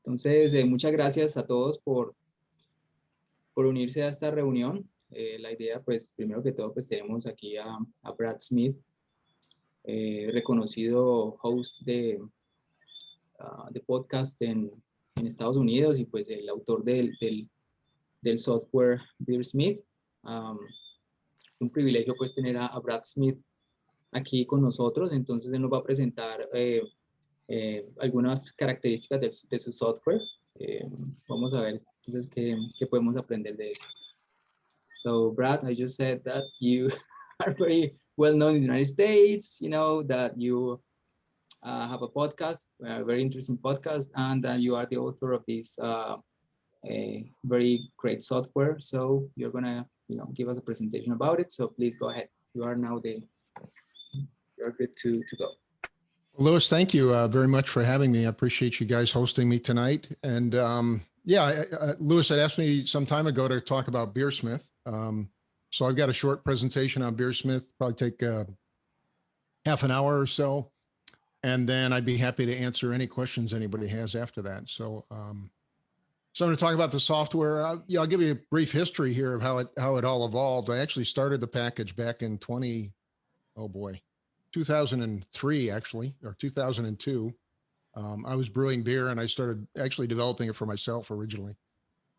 Entonces, muchas gracias a todos por unirse a esta reunión. La idea, pues, primero que todo, pues tenemos aquí a Brad Smith, reconocido host de podcast en Estados Unidos y pues el autor del software BeerSmith. Es un privilegio pues tener a Brad Smith aquí con nosotros, entonces él nos va a presentar algunas características de su software. Vamos a ver entonces qué podemos aprender de esto. So Brad, I just said that you are very well known in the United States, you know, that you have a podcast, a very interesting podcast, and you are the author of this a very great software. So you're gonna, give us a presentation about it. So please go ahead. You're good to go. Louis, thank you very much for having me. I appreciate you guys hosting me tonight. And Louis had asked me some time ago to talk about BeerSmith. So I've got a short presentation on BeerSmith, probably take half an hour or so. And then I'd be happy to answer any questions anybody has after that. So I'm going to talk about the software. I'll give you a brief history here of how it all evolved. I actually started the package back in 2003, actually, or 2002. I was brewing beer and I started actually developing it for myself originally.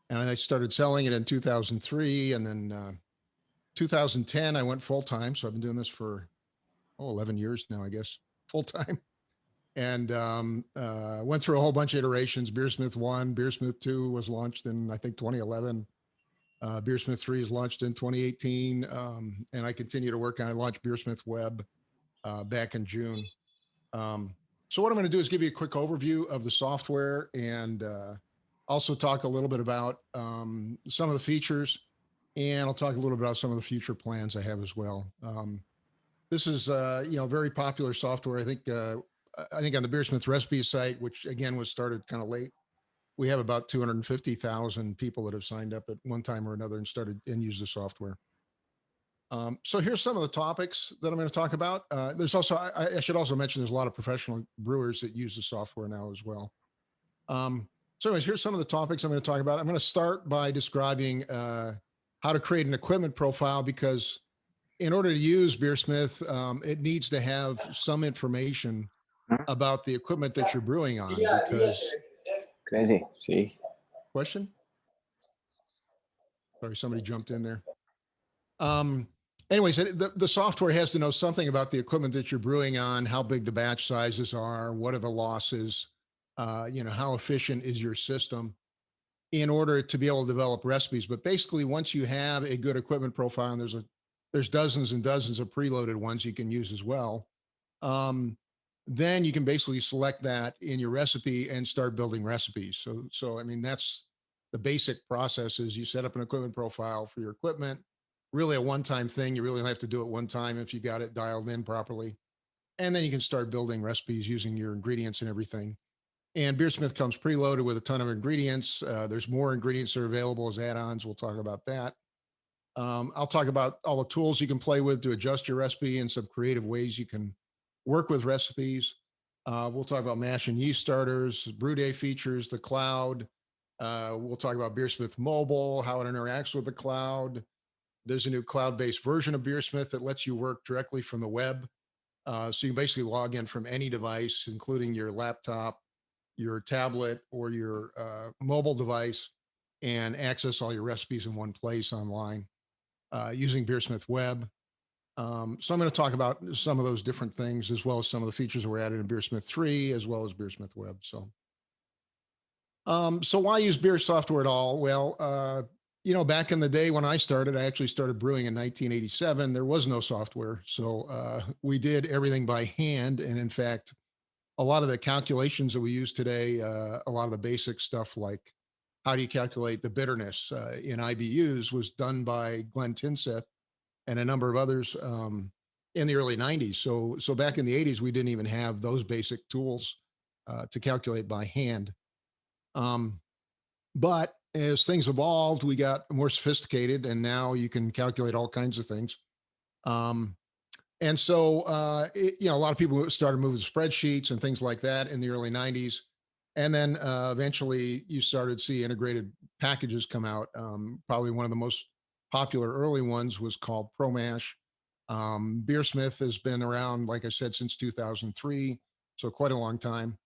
And I started selling it in 2003. And then 2010, I went full time. So I've been doing this for 11 years now, I guess, full time. And went through a whole bunch of iterations. BeerSmith 1, BeerSmith 2 was launched in, I think, 2011. BeerSmith 3 is launched in 2018. And I continue to work on it. I launched BeerSmith Web back in June. So what I'm going to do is give you a quick overview of the software and also talk a little bit about some of the features. And I'll talk a little bit about some of the future plans I have as well. This is, very popular software. I think on the BeerSmith recipe site, which again was started kind of late, we have about 250,000 people that have signed up at one time or another and started and used the software. So here's some of the topics that I'm going to talk about. There's also, I should also mention, there's a lot of professional brewers that use the software now as well. So anyways, here's some of the topics I'm going to talk about. I'm going to start by describing how to create an equipment profile, because in order to use BeerSmith, it needs to have some information about the equipment that you're brewing on. Because crazy. See. Question? Sorry, somebody jumped in there. Anyways, the software has to know something about the equipment that you're brewing on, how big the batch sizes are, what are the losses, how efficient is your system, in order to be able to develop recipes. But basically, once you have a good equipment profile, and there's dozens and dozens of preloaded ones you can use as well, then you can basically select that in your recipe and start building recipes. So I mean, that's the basic process. Is you set up an equipment profile for your equipment. Really a one-time thing. You really only have to do it one time if you got it dialed in properly. And then you can start building recipes using your ingredients and everything. And BeerSmith comes preloaded with a ton of ingredients. There's more ingredients that are available as add-ons. We'll talk about that. I'll talk about all the tools you can play with to adjust your recipe and some creative ways you can work with recipes. We'll talk about mash and yeast starters, Brew Day features, the cloud. We'll talk about BeerSmith Mobile, how it interacts with the cloud. There's a new cloud-based version of BeerSmith that lets you work directly from the web. So you can basically log in from any device, including your laptop, your tablet, or your mobile device, and access all your recipes in one place online using BeerSmith Web. So I'm going to talk about some of those different things, as well as some of the features that were added in BeerSmith 3, as well as BeerSmith Web. So why use beer software at all? Well, back in the day when I started, I actually started brewing in 1987. There was no software. So we did everything by hand. And in fact, a lot of the calculations that we use today, a lot of the basic stuff like how do you calculate the bitterness in IBUs was done by Glenn Tinseth and a number of others in the early 90s. So back in the 80s, we didn't even have those basic tools to calculate by hand. But as things evolved, we got more sophisticated, and now you can calculate all kinds of things. And so, a lot of people started moving to spreadsheets and things like that in the early 90s. And then eventually you started to see integrated packages come out. Probably one of the most popular early ones was called ProMash. BeerSmith has been around, like I said, since 2003, so quite a long time,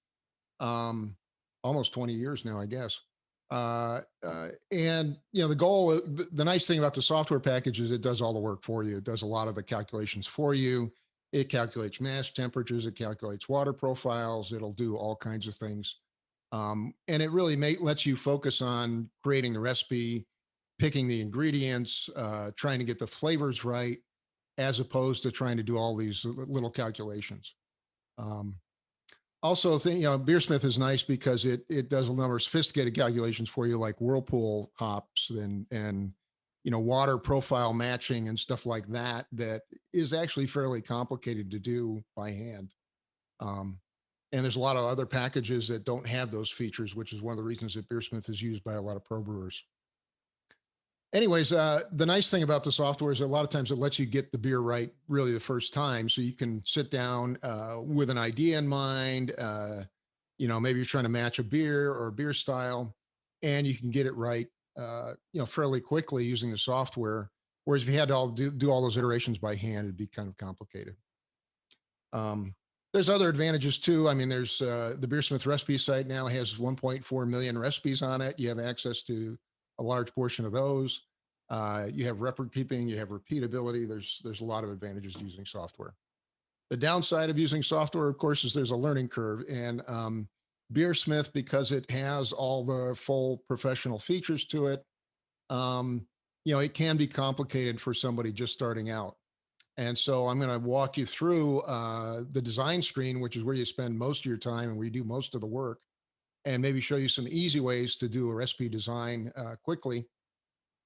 almost 20 years now, I guess. And the goal, the nice thing about the software package is it does all the work for you. It does a lot of the calculations for you. It calculates mash temperatures. It calculates water profiles. It'll do all kinds of things. And it really lets you focus on creating the recipe, picking the ingredients, trying to get the flavors right, as opposed to trying to do all these little calculations. Also, BeerSmith is nice because it does a number of sophisticated calculations for you, like whirlpool hops and water profile matching and stuff like that. That is actually fairly complicated to do by hand. And there's a lot of other packages that don't have those features, which is one of the reasons that BeerSmith is used by a lot of pro brewers. Anyways, the nice thing about the software is a lot of times it lets you get the beer right really the first time. So you can sit down with an idea in mind. Maybe you're trying to match a beer or a beer style, and you can get it right, fairly quickly using the software. Whereas if you had to do all those iterations by hand, it'd be kind of complicated. There's other advantages too. I mean, there's the BeerSmith recipe site now has 1.4 million recipes on it. You have access to a large portion of those. You have record keeping, you have repeatability. There's a lot of advantages to using software. The downside of using software, of course, is there's a learning curve. And BeerSmith, because it has all the full professional features to it, it can be complicated for somebody just starting out. And so I'm going to walk you through the design screen, which is where you spend most of your time and where you do most of the work, and maybe show you some easy ways to do a recipe design quickly.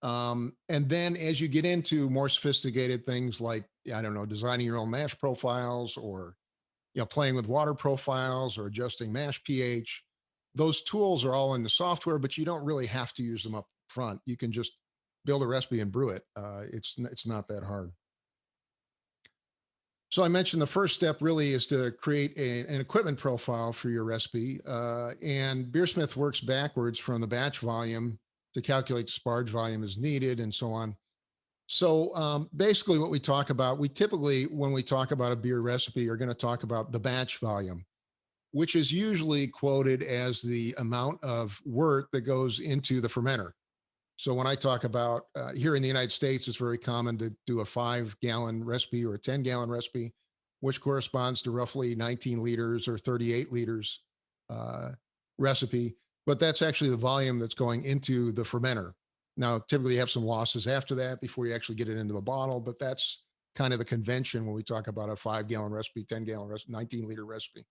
And then as you get into more sophisticated things like, I don't know, designing your own mash profiles or, playing with water profiles or adjusting mash pH, those tools are all in the software, but you don't really have to use them up front. You can just build a recipe and brew it. It's not that hard. So I mentioned the first step really is to create an equipment profile for your recipe. And BeerSmith works backwards from the batch volume to calculate the sparge volume as needed and so on. So basically what we talk about, we typically, when we talk about a beer recipe, are going to talk about the batch volume, which is usually quoted as the amount of wort that goes into the fermenter. So when I talk about here in the United States, it's very common to do a 5-gallon recipe or a 10-gallon recipe, which corresponds to roughly 19 liters or 38 liters recipe. But that's actually the volume that's going into the fermenter. Now, typically you have some losses after that before you actually get it into the bottle, but that's kind of the convention when we talk about a 5-gallon recipe, 10-gallon recipe, 19-liter recipe.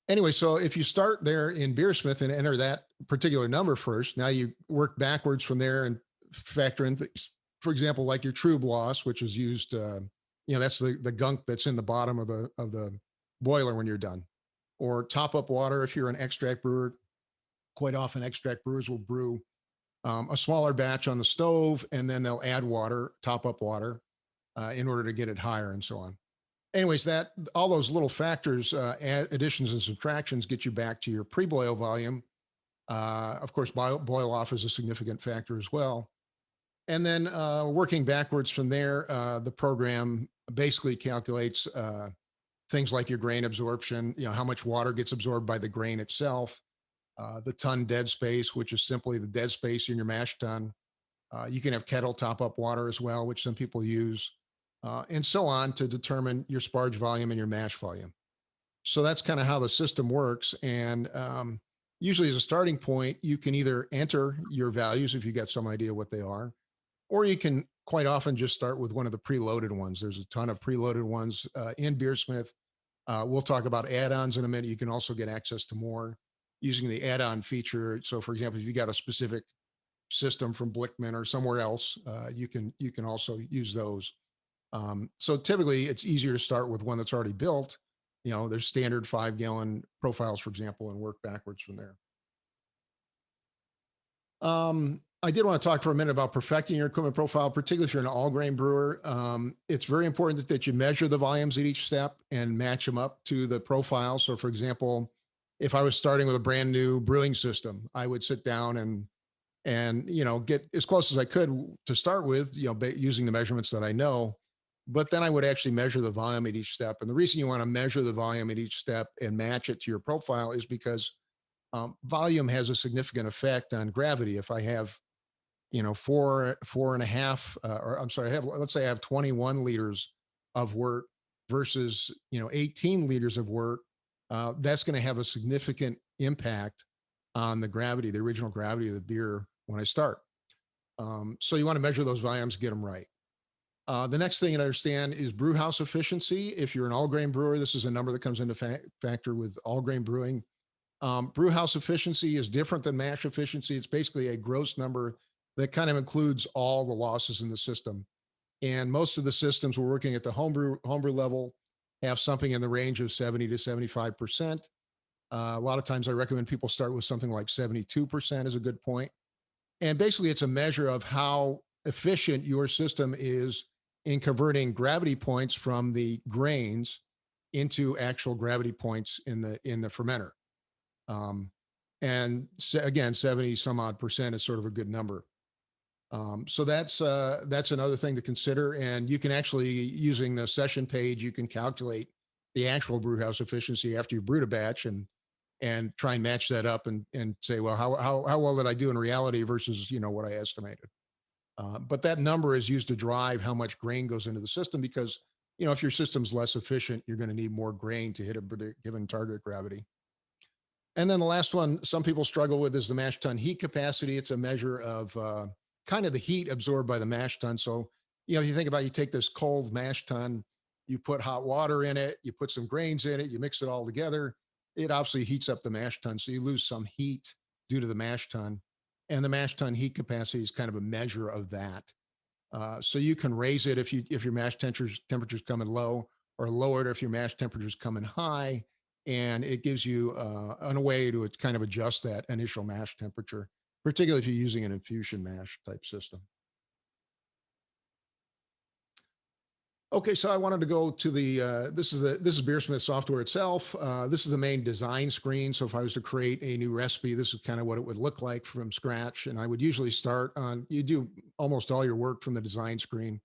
Anyway, so if you start there in BeerSmith and enter that particular number first, now you work backwards from there and factor in things, for example, like your true loss, which is used, that's the gunk that's in the bottom of the boiler when you're done. Or top up water if you're an extract brewer. Quite often extract brewers will brew a smaller batch on the stove, and then they'll add water, top up water, in order to get it higher and so on. Anyways, all those little factors, additions and subtractions, get you back to your pre-boil volume. Of course, boil off is a significant factor as well. And then working backwards from there, the program basically calculates things like your grain absorption, how much water gets absorbed by the grain itself, the ton dead space, which is simply the dead space in your mash tun. You can have Kettle top up water as well, which some people use. And so on to determine your sparge volume and your mash volume. So that's kind of how the system works. And usually as a starting point, you can either enter your values if you got some idea what they are, or you can quite often just start with one of the preloaded ones. There's a ton of preloaded ones in BeerSmith. We'll talk about add-ons in a minute. You can also get access to more using the add-on feature. So for example, if you got a specific system from Blickman or somewhere else, you can also use those. So typically it's easier to start with one that's already built. There's standard 5-gallon profiles, for example, and work backwards from there. I did want to talk for a minute about perfecting your equipment profile, particularly if you're an all grain brewer. It's very important that you measure the volumes at each step and match them up to the profile. So for example, if I was starting with a brand new brewing system, I would sit down and get as close as I could to start with, using the measurements that I know. But then I would actually measure the volume at each step. And the reason you want to measure the volume at each step and match it to your profile is because volume has a significant effect on gravity. If I have, four and a half, or I'm sorry, let's say I have 21 liters of wort versus, 18 liters of wort, that's going to have a significant impact on the gravity, the original gravity of the beer when I start. So you want to measure those volumes, get them right. The next thing to understand is brewhouse efficiency. If you're an all grain brewer, this is a number that comes into factor with all grain brewing. Brewhouse efficiency is different than mash efficiency. It's basically a gross number that kind of includes all the losses in the system. And most of the systems we're working at the homebrew level have something in the range of 70 to 75%. A lot of times I recommend people start with something like 72% is a good point. And basically it's a measure of how efficient your system is in converting gravity points from the grains into actual gravity points in the fermenter. And again, 70 some odd percent is sort of a good number. So that's another thing to consider. And you can actually, using the session page, you can calculate the actual brewhouse efficiency after you brewed a batch and try and match that up and say, well, how well did I do in reality versus, what I estimated. But that number is used to drive how much grain goes into the system because, if your system's less efficient, you're going to need more grain to hit a given target gravity. And then the last one some people struggle with is the mash tun heat capacity. It's a measure of kind of the heat absorbed by the mash tun. So, if you think about, you take this cold mash tun, you put hot water in it, you put some grains in it, you mix it all together. It obviously heats up the mash tun. So you lose some heat due to the mash tun. And the mash tun heat capacity is kind of a measure of that. So you can raise it if your mash temperatures come in low, or lower it if your mash temperatures come in high. And it gives you a way to kind of adjust that initial mash temperature, particularly if you're using an infusion mash type system. Okay, so I wanted to go to the, this is BeerSmith software itself. This is the main design screen. So if I was to create a new recipe, this is kind of what it would look like from scratch. And I would usually start on, you do almost all your work from the design screen.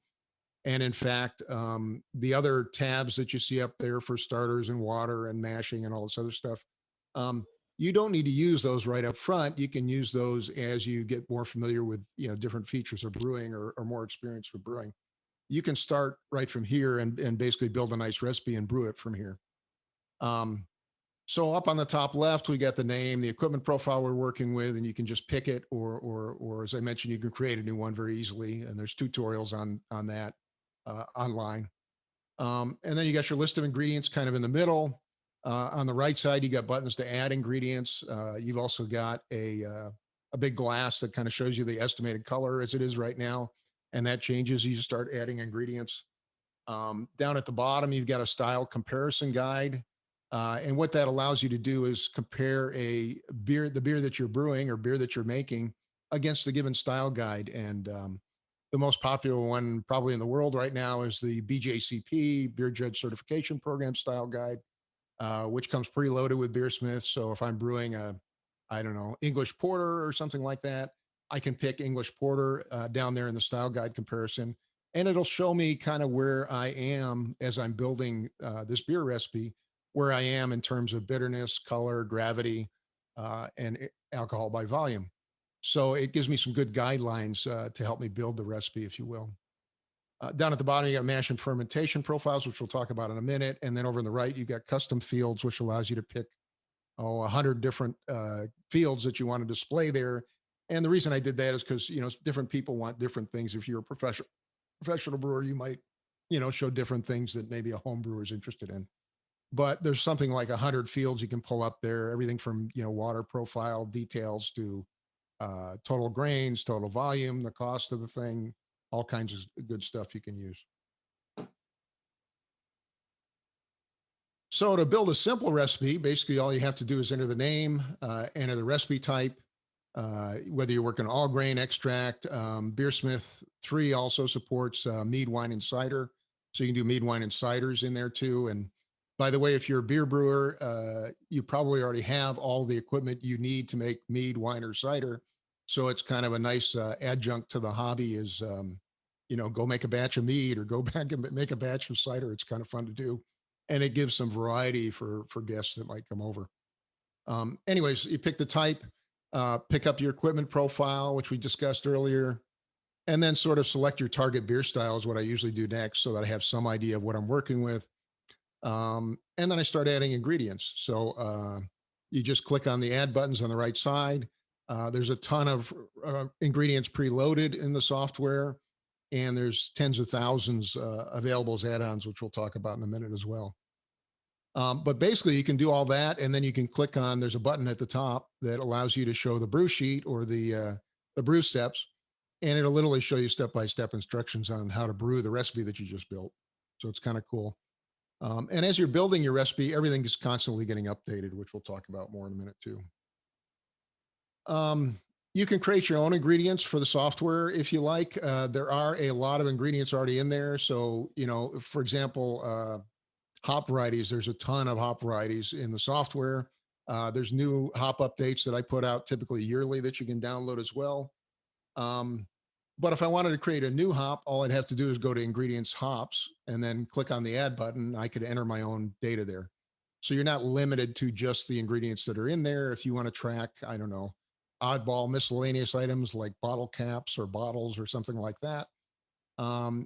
And in fact, the other tabs that you see up there for starters and water and mashing and all this other stuff, you don't need to use those right up front. You can use those as you get more familiar with, different features of brewing or more experience with brewing. You can start right from here and basically build a nice recipe and brew it from here. So up on the top left, we got the name, the equipment profile we're working with, and you can just pick it, or as I mentioned, you can create a new one very easily. And there's tutorials on that online. And then you got your list of ingredients kind of in the middle. On the right side, you got buttons to add ingredients. You've also got a big glass that kind of shows you the estimated color as it is right now. And that changes as you start adding ingredients. Down at the bottom, you've got a style comparison guide. And what that allows you to do is compare the beer that you're brewing or beer that you're making against the given style guide. And the most popular one probably in the world right now is the Bjcp, Beer Judge Certification Program style guide, which comes preloaded with BeerSmith. So if I'm brewing English porter or something like that, I can pick English porter down there in the style guide comparison, and it'll show me kind of where I am as I'm building this beer recipe, where I am in terms of bitterness, color, gravity, and alcohol by volume. So it gives me some good guidelines to help me build the recipe, if you will. Down at the bottom, you got mash and fermentation profiles, which we'll talk about in a minute. And then over on the right, you got custom fields, which allows you to pick 100 different fields that you want to display there. And the reason I did that is because, different people want different things. If you're a professional brewer, you might, show different things that maybe a home brewer is interested in. But there's something like 100 fields you can pull up there, everything from, water profile details to total grains, total volume, the cost of the thing, all kinds of good stuff you can use. So to build a simple recipe, basically all you have to do is enter the name, enter the recipe type, whether you're working all grain extract. BeerSmith 3 also supports mead, wine, and cider. So you can do mead, wine, and ciders in there too. And By the way, if you're a beer brewer, you probably already have all the equipment you need to make mead, wine, or cider. So it's kind of a nice adjunct to the hobby is, go make a batch of mead or go back and make a batch of cider. It's kind of fun to do. And it gives some variety for guests that might come over. Anyways, you pick the type, pick up your equipment profile, which we discussed earlier, and then sort of select your target beer style is what I usually do next so that I have some idea of what I'm working with. And then I start adding ingredients. So you just click on the add buttons on the right side. There's a ton of ingredients preloaded in the software, and there's tens of thousands available as add-ons, which we'll talk about in a minute as well. But basically, you can do all that, and then you can click on, there's a button at the top that allows you to show the brew sheet or the brew steps, and it'll literally show you step-by-step instructions on how to brew the recipe that you just built. So it's kind of cool. And as you're building your recipe, everything is constantly getting updated, which we'll talk about more in a minute too. You can create your own ingredients for the software if you like. There are a lot of ingredients already in there. So, for example, hop varieties, there's a ton of hop varieties in the software. There's new hop updates that I put out typically yearly that you can download as well. But if I wanted to create a new hop, all I'd have to do is go to ingredients hops and then click on the add button. I could enter my own data there. So you're not limited to just the ingredients that are in there. If you want to track, I don't know, oddball miscellaneous items like bottle caps or bottles or something like that,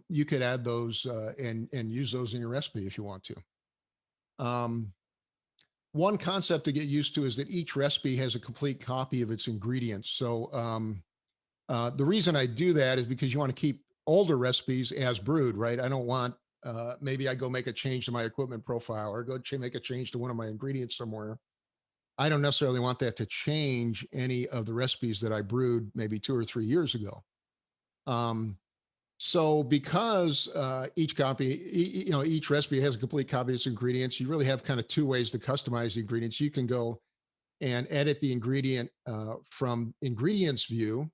you could add those and use those in your recipe if you want to. One concept to get used to is that each recipe has a complete copy of its ingredients. So the reason I do that is because you want to keep older recipes as brewed, right? I don't want, maybe I go make a change to my equipment profile or go make a change to one of my ingredients somewhere. I don't necessarily want that to change any of the recipes that I brewed maybe 2 or 3 years ago. So because each recipe has a complete copy of its ingredients, you really have kind of 2 ways to customize the ingredients. You can go and edit the ingredient from ingredients view,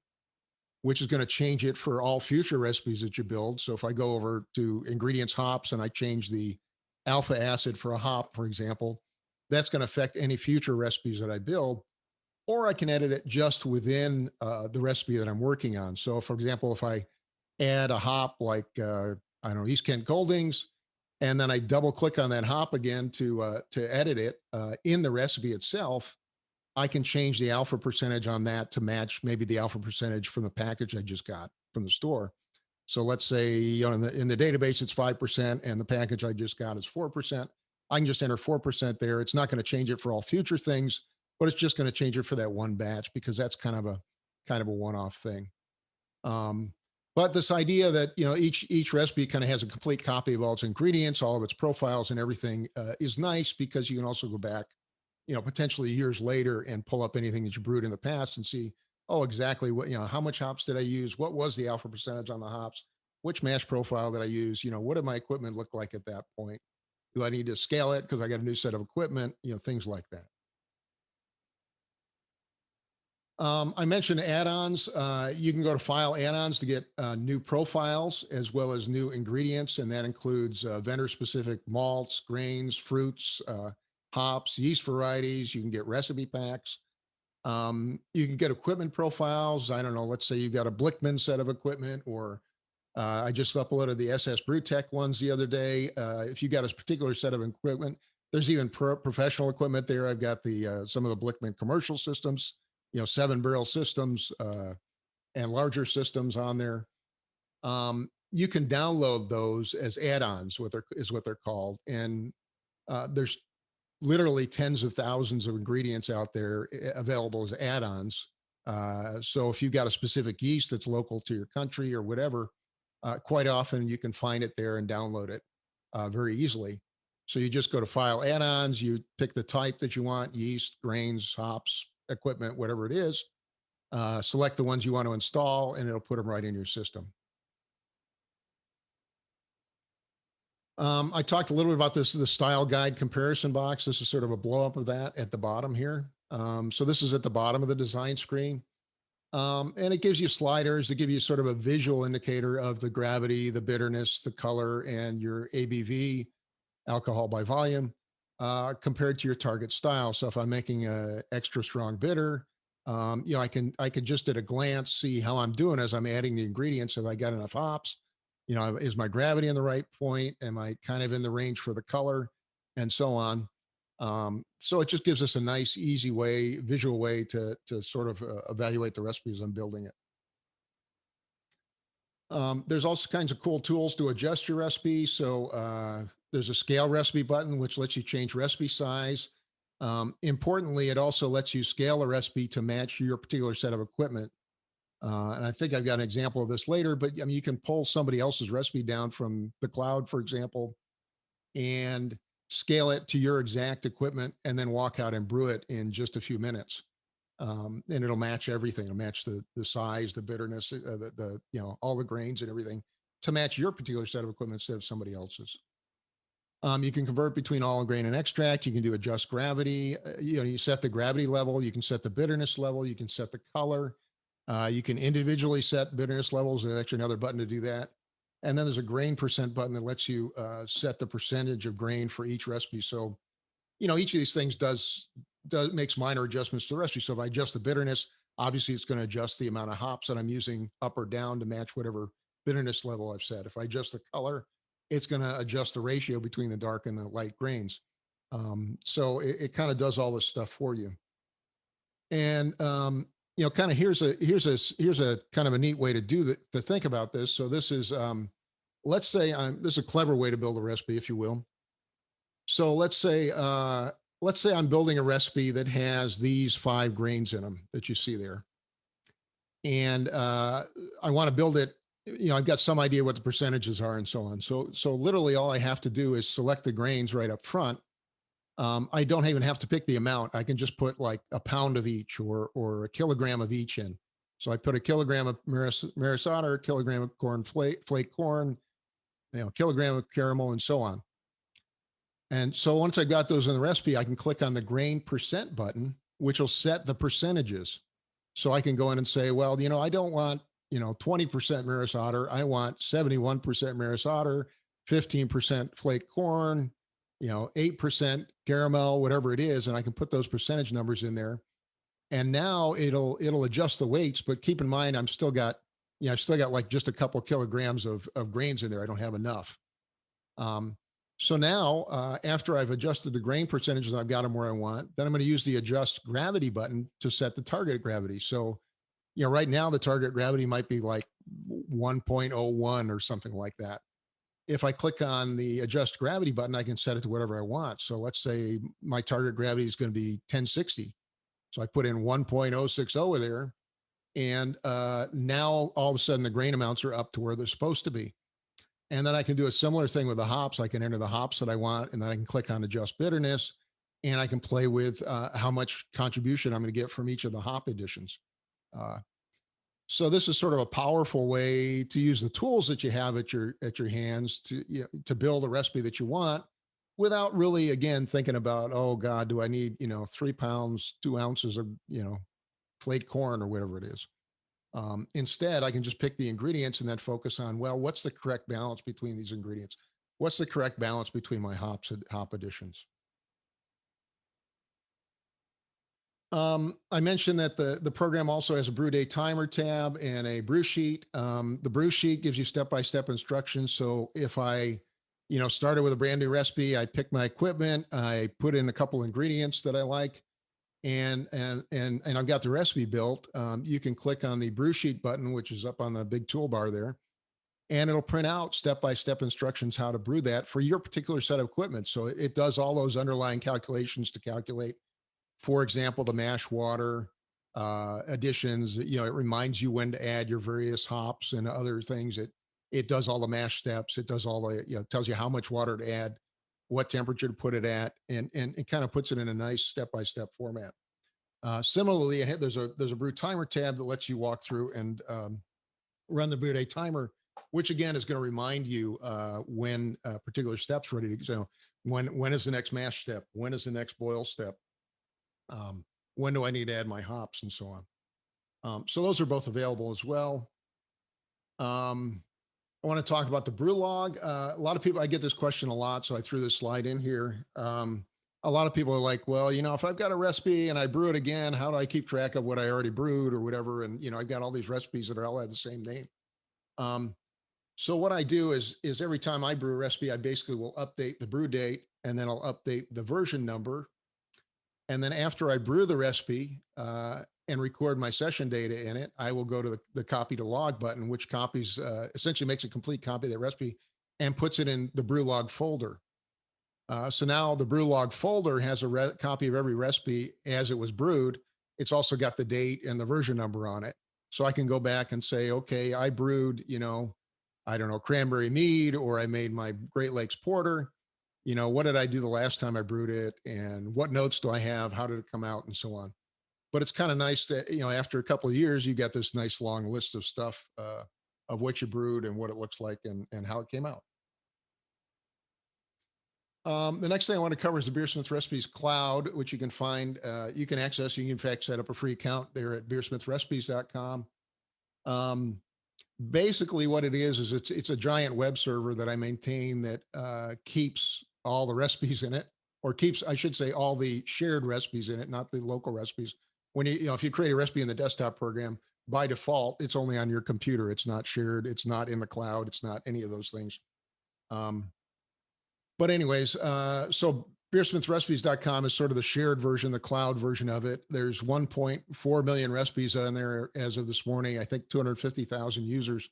which is going to change it for all future recipes that you build. So if I go over to ingredients hops and I change the alpha acid for a hop, for example, that's going to affect any future recipes that I build. Or I can edit it just within the recipe that I'm working on. So for example, if I add a hop like, I don't know, East Kent Goldings, and then I double click on that hop again to edit it in the recipe itself, I can change the alpha percentage on that to match maybe the alpha percentage from the package I just got from the store. So let's say in the database, it's 5% and the package I just got is 4%. I can just enter 4% there. It's not going to change it for all future things, but it's just going to change it for that one batch because that's kind of a one-off thing. But this idea that, each recipe kind of has a complete copy of all its ingredients, all of its profiles and everything is nice because you can also go back potentially years later and pull up anything that you brewed in the past and see, oh, exactly what, how much hops did I use? What was the alpha percentage on the hops? Which mash profile did I use? What did my equipment look like at that point? Do I need to scale it because I got a new set of equipment? Things like that. I mentioned add-ons. You can go to File Add-ons to get new profiles as well as new ingredients, and that includes vendor-specific malts, grains, fruits, hops, yeast varieties. You can get recipe packs. You can get equipment profiles. I don't know, let's say you've got a Blickman set of equipment, or I just uploaded the SS BrewTech ones the other day. If you got a particular set of equipment, there's even professional equipment there. I've got the some of the Blickman commercial systems, 7-barrel systems and larger systems on there. You can download those as add-ons, what they're called. And there's literally tens of thousands of ingredients out there available as add-ons. So if you've got a specific yeast that's local to your country or whatever, quite often you can find it there and download it very easily. So you just go to File Add-ons, you pick the type that you want, yeast, grains, hops, equipment, whatever it is, select the ones you want to install, and it'll put them right in your system. I talked a little bit about the style guide comparison box. This is sort of a blow up of that at the bottom here. So this is at the bottom of the design screen. And it gives you sliders that give you sort of a visual indicator of the gravity, the bitterness, the color, and your ABV, alcohol by volume. compared to your target style. So if I'm making a extra strong bitter, you know, I can just at a glance see how I'm doing as I'm adding the ingredients. Have I got enough hops? You know, is my gravity in the right point? Am I kind of in the range for the color, and so on? So it just gives us a nice, easy way, visual way to sort of evaluate the recipe as I'm building it. There's also kinds of cool tools to adjust your recipe. So there's a scale recipe button, which lets you change recipe size. Importantly, it also lets you scale a recipe to match your particular set of equipment. And I think I've got an example of this later, but I mean, you can pull somebody else's recipe down from the cloud, for example, and scale it to your exact equipment and then walk out and brew it in just a few minutes. And it'll match everything. It'll match the size, the bitterness, the you know, all the grains and everything to match your particular set of equipment instead of somebody else's. You can convert between all grain and extract. You can do adjust gravity. You know, you set the gravity level. You can set the bitterness level. You can set the color. You can individually set bitterness levels. There's actually another button to do that. And then there's a grain percent button that lets you set the percentage of grain for each recipe. So, you know, each of these things makes minor adjustments to the recipe. So if I adjust the bitterness, obviously it's going to adjust the amount of hops that I'm using up or down to match whatever bitterness level I've set. If I adjust the color, it's going to adjust the ratio between the dark and the light grains. So it kind of does all this stuff for you. And you know, kind of here's a kind of a neat way to to think about this. So this is let's say this is a clever way to build a recipe, if you will. So let's say I'm building a recipe that has these 5 grains in them that you see there. And I want to build it, you know, I've got some idea what the percentages are and so on. So literally all I have to do is select the grains right up front. I don't even have to pick the amount. I can just put like a pound of each or a kilogram of each in. So I put a kilogram of maris otter, a kilogram of corn flake corn, you know, a kilogram of caramel, and so on. And so once I got those in the recipe, I can click on the grain percent button, which will set the percentages. So I can go in and say, well, you know, I don't want, you know, 20% maris otter. I want 71% maris otter, 15% flake corn, you know, 8% caramel, whatever it is. And I can put those percentage numbers in there. And now it'll adjust the weights, but keep in mind, I've still got like just a couple kilograms of grains in there. I don't have enough. So now, after I've adjusted the grain percentages and I've got them where I want, then I'm going to use the adjust gravity button to set the target gravity. So, you know, right now the target gravity might be like 1.01 or something like that. If I click on the adjust gravity button, I can set it to whatever I want. So let's say my target gravity is going to be 1060. So I put in 1.060 over there. And now all of a sudden the grain amounts are up to where they're supposed to be. And then I can do a similar thing with the hops. I can enter the hops that I want, and then I can click on adjust bitterness, and I can play with how much contribution I'm going to get from each of the hop additions. So this is sort of a powerful way to use the tools that you have at your hands to build a recipe that you want, without really, again, thinking about, oh God, do I need, you know, 3 pounds, 2 ounces of, you know, flake corn or whatever it is. Instead, I can just pick the ingredients and then focus on, well, what's the correct balance between these ingredients? What's the correct balance between my hop additions? I mentioned that the program also has a Brew Day Timer tab and a Brew Sheet. The Brew Sheet gives you step-by-step instructions. So if I, you know, started with a brand new recipe, I pick my equipment, I put in a couple ingredients that I like, and I've got the recipe built. You can click on the Brew Sheet button, which is up on the big toolbar there, and it'll print out step-by-step instructions how to brew that for your particular set of equipment. So it does all those underlying calculations to calculate, for example, the mash water additions. You know, it reminds you when to add your various hops and other things. It does all the mash steps. It does all the, you know, tells you how much water to add, what temperature to put it at, and it kind of puts it in a nice step-by-step format. Similarly, there's a Brew Timer tab that lets you walk through and run the Brew Day Timer, which again is going to remind you when a particular step's ready to go. When is the next mash step? When is the next boil step? When do I need to add my hops, and so on. So those are both available as well. I want to talk about the Brewlog. A lot of people, I get this question a lot, so I threw this slide in here. a lot of people are like, well, if I've got a recipe and I brew it again, how do I keep track of what I already brewed or whatever? And, I've got all these recipes that all have the same name. So what I do is every time I brew a recipe, I basically will update the brew date, and then I'll update the version number. And then after I brew the recipe and record my session data in it, I will go to the copy to log button, which copies, essentially makes a complete copy of that recipe and puts it in the Brewlog folder. So now the Brewlog folder has a copy of every recipe as it was brewed. It's also got the date and the version number on it. So I can go back and say, okay, I brewed, I don't know, cranberry mead, or I made my Great Lakes porter. What did I do the last time I brewed it? And what notes do I have? How did it come out? And so on. But it's kind of nice that, after a couple of years, you got this nice long list of stuff of what you brewed and what it looks like and how it came out. The next thing I want to cover is the BeerSmith Recipes Cloud, which you can find, you can access. You can, in fact, set up a free account there at BeerSmithRecipes.com. Basically, what it is it's a giant web server that I maintain that keeps all the recipes in it, or keeps, I should say, all the shared recipes in it, not the local recipes. When if you create a recipe in the desktop program, by default, it's only on your computer. It's not shared. It's not in the cloud. It's not any of those things. But anyways, so BeerSmithRecipes.com is sort of the shared version, the cloud version of it. There's 1.4 million recipes on there as of this morning. I think 250,000 users.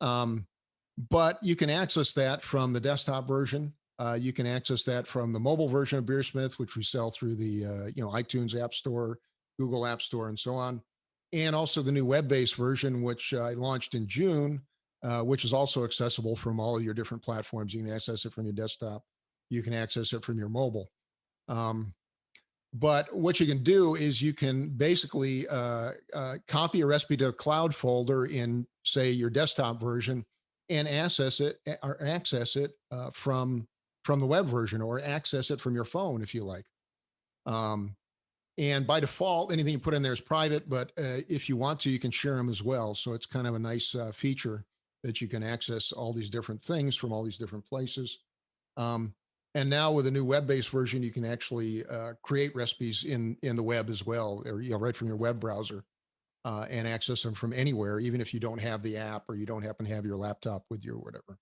But you can access that from the desktop version. You can access that from the mobile version of BeerSmith, which we sell through the iTunes App Store, Google App Store, and so on. And also the new web-based version, which I launched in June, which is also accessible from all of your different platforms. You can access it from your desktop. You can access it from your mobile. But what you can do is you can basically copy a recipe to a cloud folder in, say, your desktop version, and access it from the web version, or access it from your phone if you like. And by default, anything you put in there is private, but if you want to, you can share them as well. So it's kind of a nice feature that you can access all these different things from all these different places. And now with a new web-based version, you can actually create recipes in the web as well, or right from your web browser, and access them from anywhere, even if you don't have the app or you don't happen to have your laptop with you or whatever.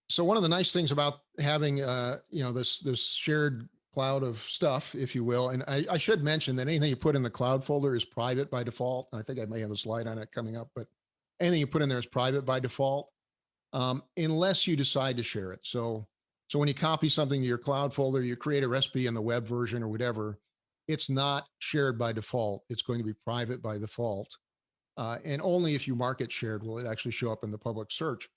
So one of the nice things about having this shared cloud of stuff, if you will, and I should mention that anything you put in the cloud folder is private by default. I think I may have a slide on it coming up, but anything you put in there is private by default, unless you decide to share it. So when you copy something to your cloud folder, you create a recipe in the web version or whatever, it's not shared by default. It's going to be private by default. And only if you mark it shared will it actually show up in the public search.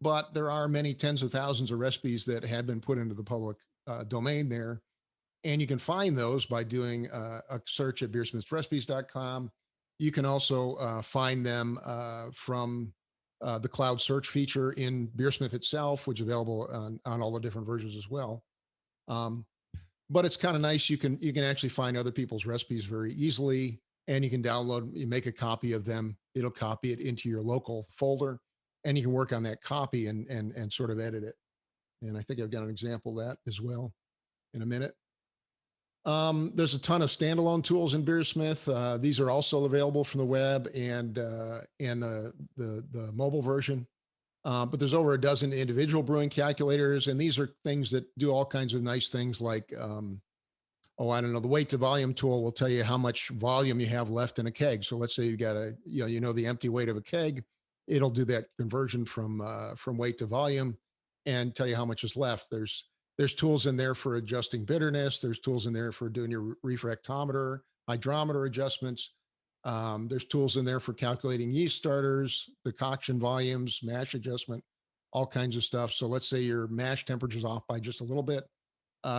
But there are many tens of thousands of recipes that have been put into the public domain there. And you can find those by doing a search at BeerSmithRecipes.com. You can also find them from the cloud search feature in BeerSmith itself, which is available on all the different versions as well. But it's kind of nice. You can actually find other people's recipes very easily, and you can download, you make a copy of them. It'll copy it into your local folder, and you can work on that copy and sort of edit it. And I think I've got an example of that as well in a minute. There's a ton of standalone tools in BeerSmith. These are also available from the web and the mobile version. But there's over a dozen individual brewing calculators, and these are things that do all kinds of nice things like, I don't know, the weight to volume tool will tell you how much volume you have left in a keg. So let's say you got the empty weight of a keg, it'll do that conversion from weight to volume and tell you how much is left. There's tools in there for adjusting bitterness. There's tools in there for doing your refractometer, hydrometer adjustments. There's tools in there for calculating yeast starters, decoction volumes, mash adjustment, all kinds of stuff. So let's say your mash temperature is off by just a little bit.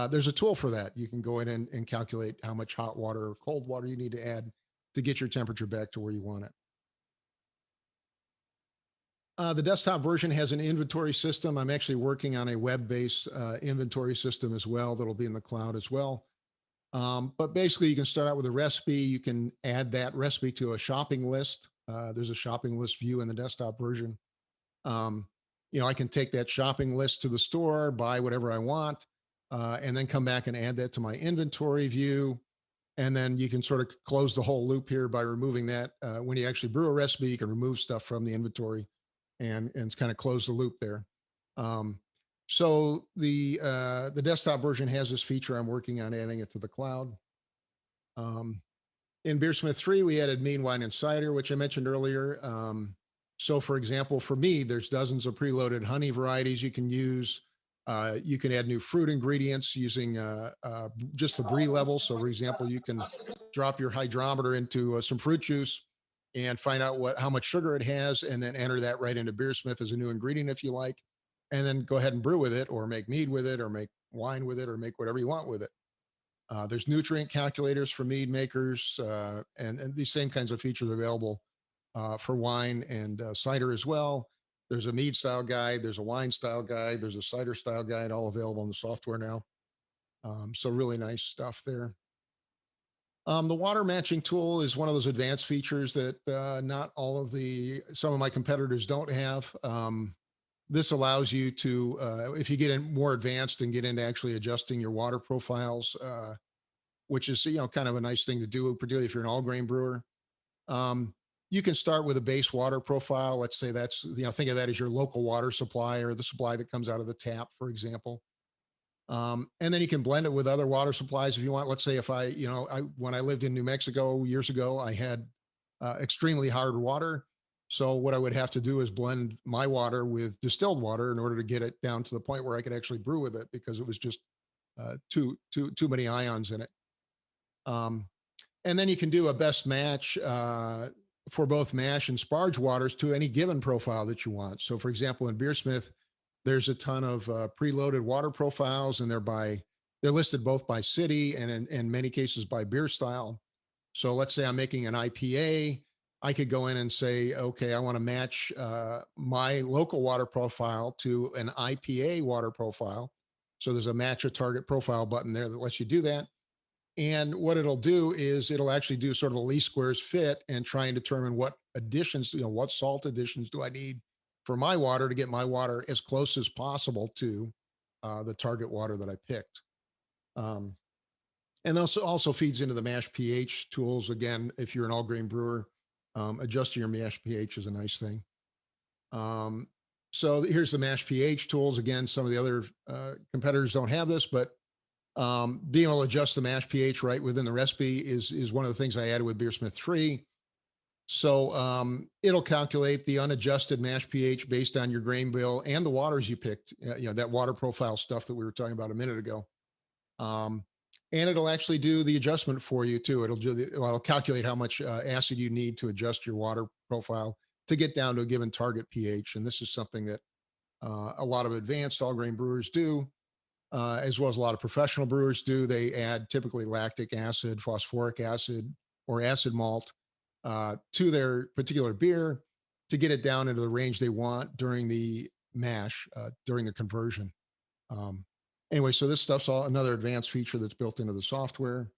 There's a tool for that. You can go in and calculate how much hot water or cold water you need to add to get your temperature back to where you want it. The desktop version has an inventory system. I'm actually working on a web-based inventory system as well that'll be in the cloud as well. But basically, you can start out with a recipe. You can add that recipe to a shopping list. There's a shopping list view in the desktop version. I can take that shopping list to the store, buy whatever I want, and then come back and add that to my inventory view. And then you can sort of close the whole loop here by removing that. When you actually brew a recipe, you can remove stuff from the inventory and kind of close the loop there. So the desktop version has this feature. I'm working on adding it to the cloud. In BeerSmith 3, we added mead, wine, and cider, which I mentioned earlier. So for example, for mead, there's dozens of preloaded honey varieties you can use. You can add new fruit ingredients using just the brie level. So for example, you can drop your hydrometer into some fruit juice and find out how much sugar it has, and then enter that right into BeerSmith as a new ingredient if you like, and then go ahead and brew with it, or make mead with it, or make wine with it, or make whatever you want with it. There's nutrient calculators for mead makers, and these same kinds of features are available for wine and cider as well. There's a mead style guide, there's a wine style guide, there's a cider style guide, all available in the software now. So really nice stuff there. The water matching tool is one of those advanced features that some of my competitors don't have. This allows you to, if you get in more advanced and get into actually adjusting your water profiles, which is, kind of a nice thing to do, particularly if you're an all grain brewer. You can start with a base water profile. Let's say that's, think of that as your local water supply, or the supply that comes out of the tap, for example. And then you can blend it with other water supplies if you want. Let's say if when I lived in New Mexico years ago, I had extremely hard water. So what I would have to do is blend my water with distilled water in order to get it down to the point where I could actually brew with it, because it was just too many ions in it. And then you can do a best match for both mash and sparge waters to any given profile that you want. So for example, in BeerSmith, there's a ton of preloaded water profiles, and they're listed both by city and in many cases by beer style. So let's say I'm making an IPA. I could go in and say, okay, I want to match my local water profile to an IPA water profile. So there's a match a target profile button there that lets you do that. And what it'll do is it'll actually do sort of a least squares fit and try and determine what additions, what salt additions do I need for my water to get my water as close as possible to the target water that I picked. And also feeds into the mash pH tools. Again, if you're an all grain brewer, adjusting your mash pH is a nice thing. So here's the mash pH tools. Again, some of the other competitors don't have this, but being able to adjust the mash pH right within the recipe is one of the things I added with BeerSmith 3. So it'll calculate the unadjusted mash pH based on your grain bill and the waters you picked, that water profile stuff that we were talking about a minute ago. And it'll actually do the adjustment for you too. It'll calculate how much acid you need to adjust your water profile to get down to a given target pH. And this is something that a lot of advanced all grain brewers do, as well as a lot of professional brewers do. They add typically lactic acid, phosphoric acid, or acid malt to their particular beer to get it down into the range they want during the mash, during the conversion. Anyway, so this stuff's another advanced feature that's built into the software.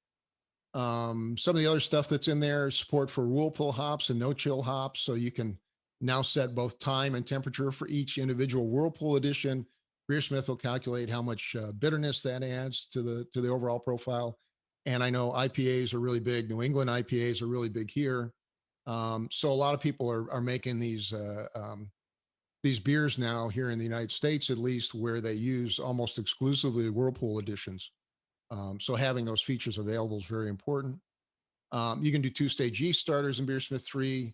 Some of the other stuff that's in there, support for whirlpool hops and no-chill hops. So you can now set both time and temperature for each individual whirlpool edition. BeerSmith will calculate how much bitterness that adds to the overall profile. And I know IPAs are really big. New England IPAs are really big here. So a lot of people are making these beers now here in the United States, at least, where they use almost exclusively whirlpool editions. So having those features available is very important. You can do two-stage yeast starters in BeerSmith 3.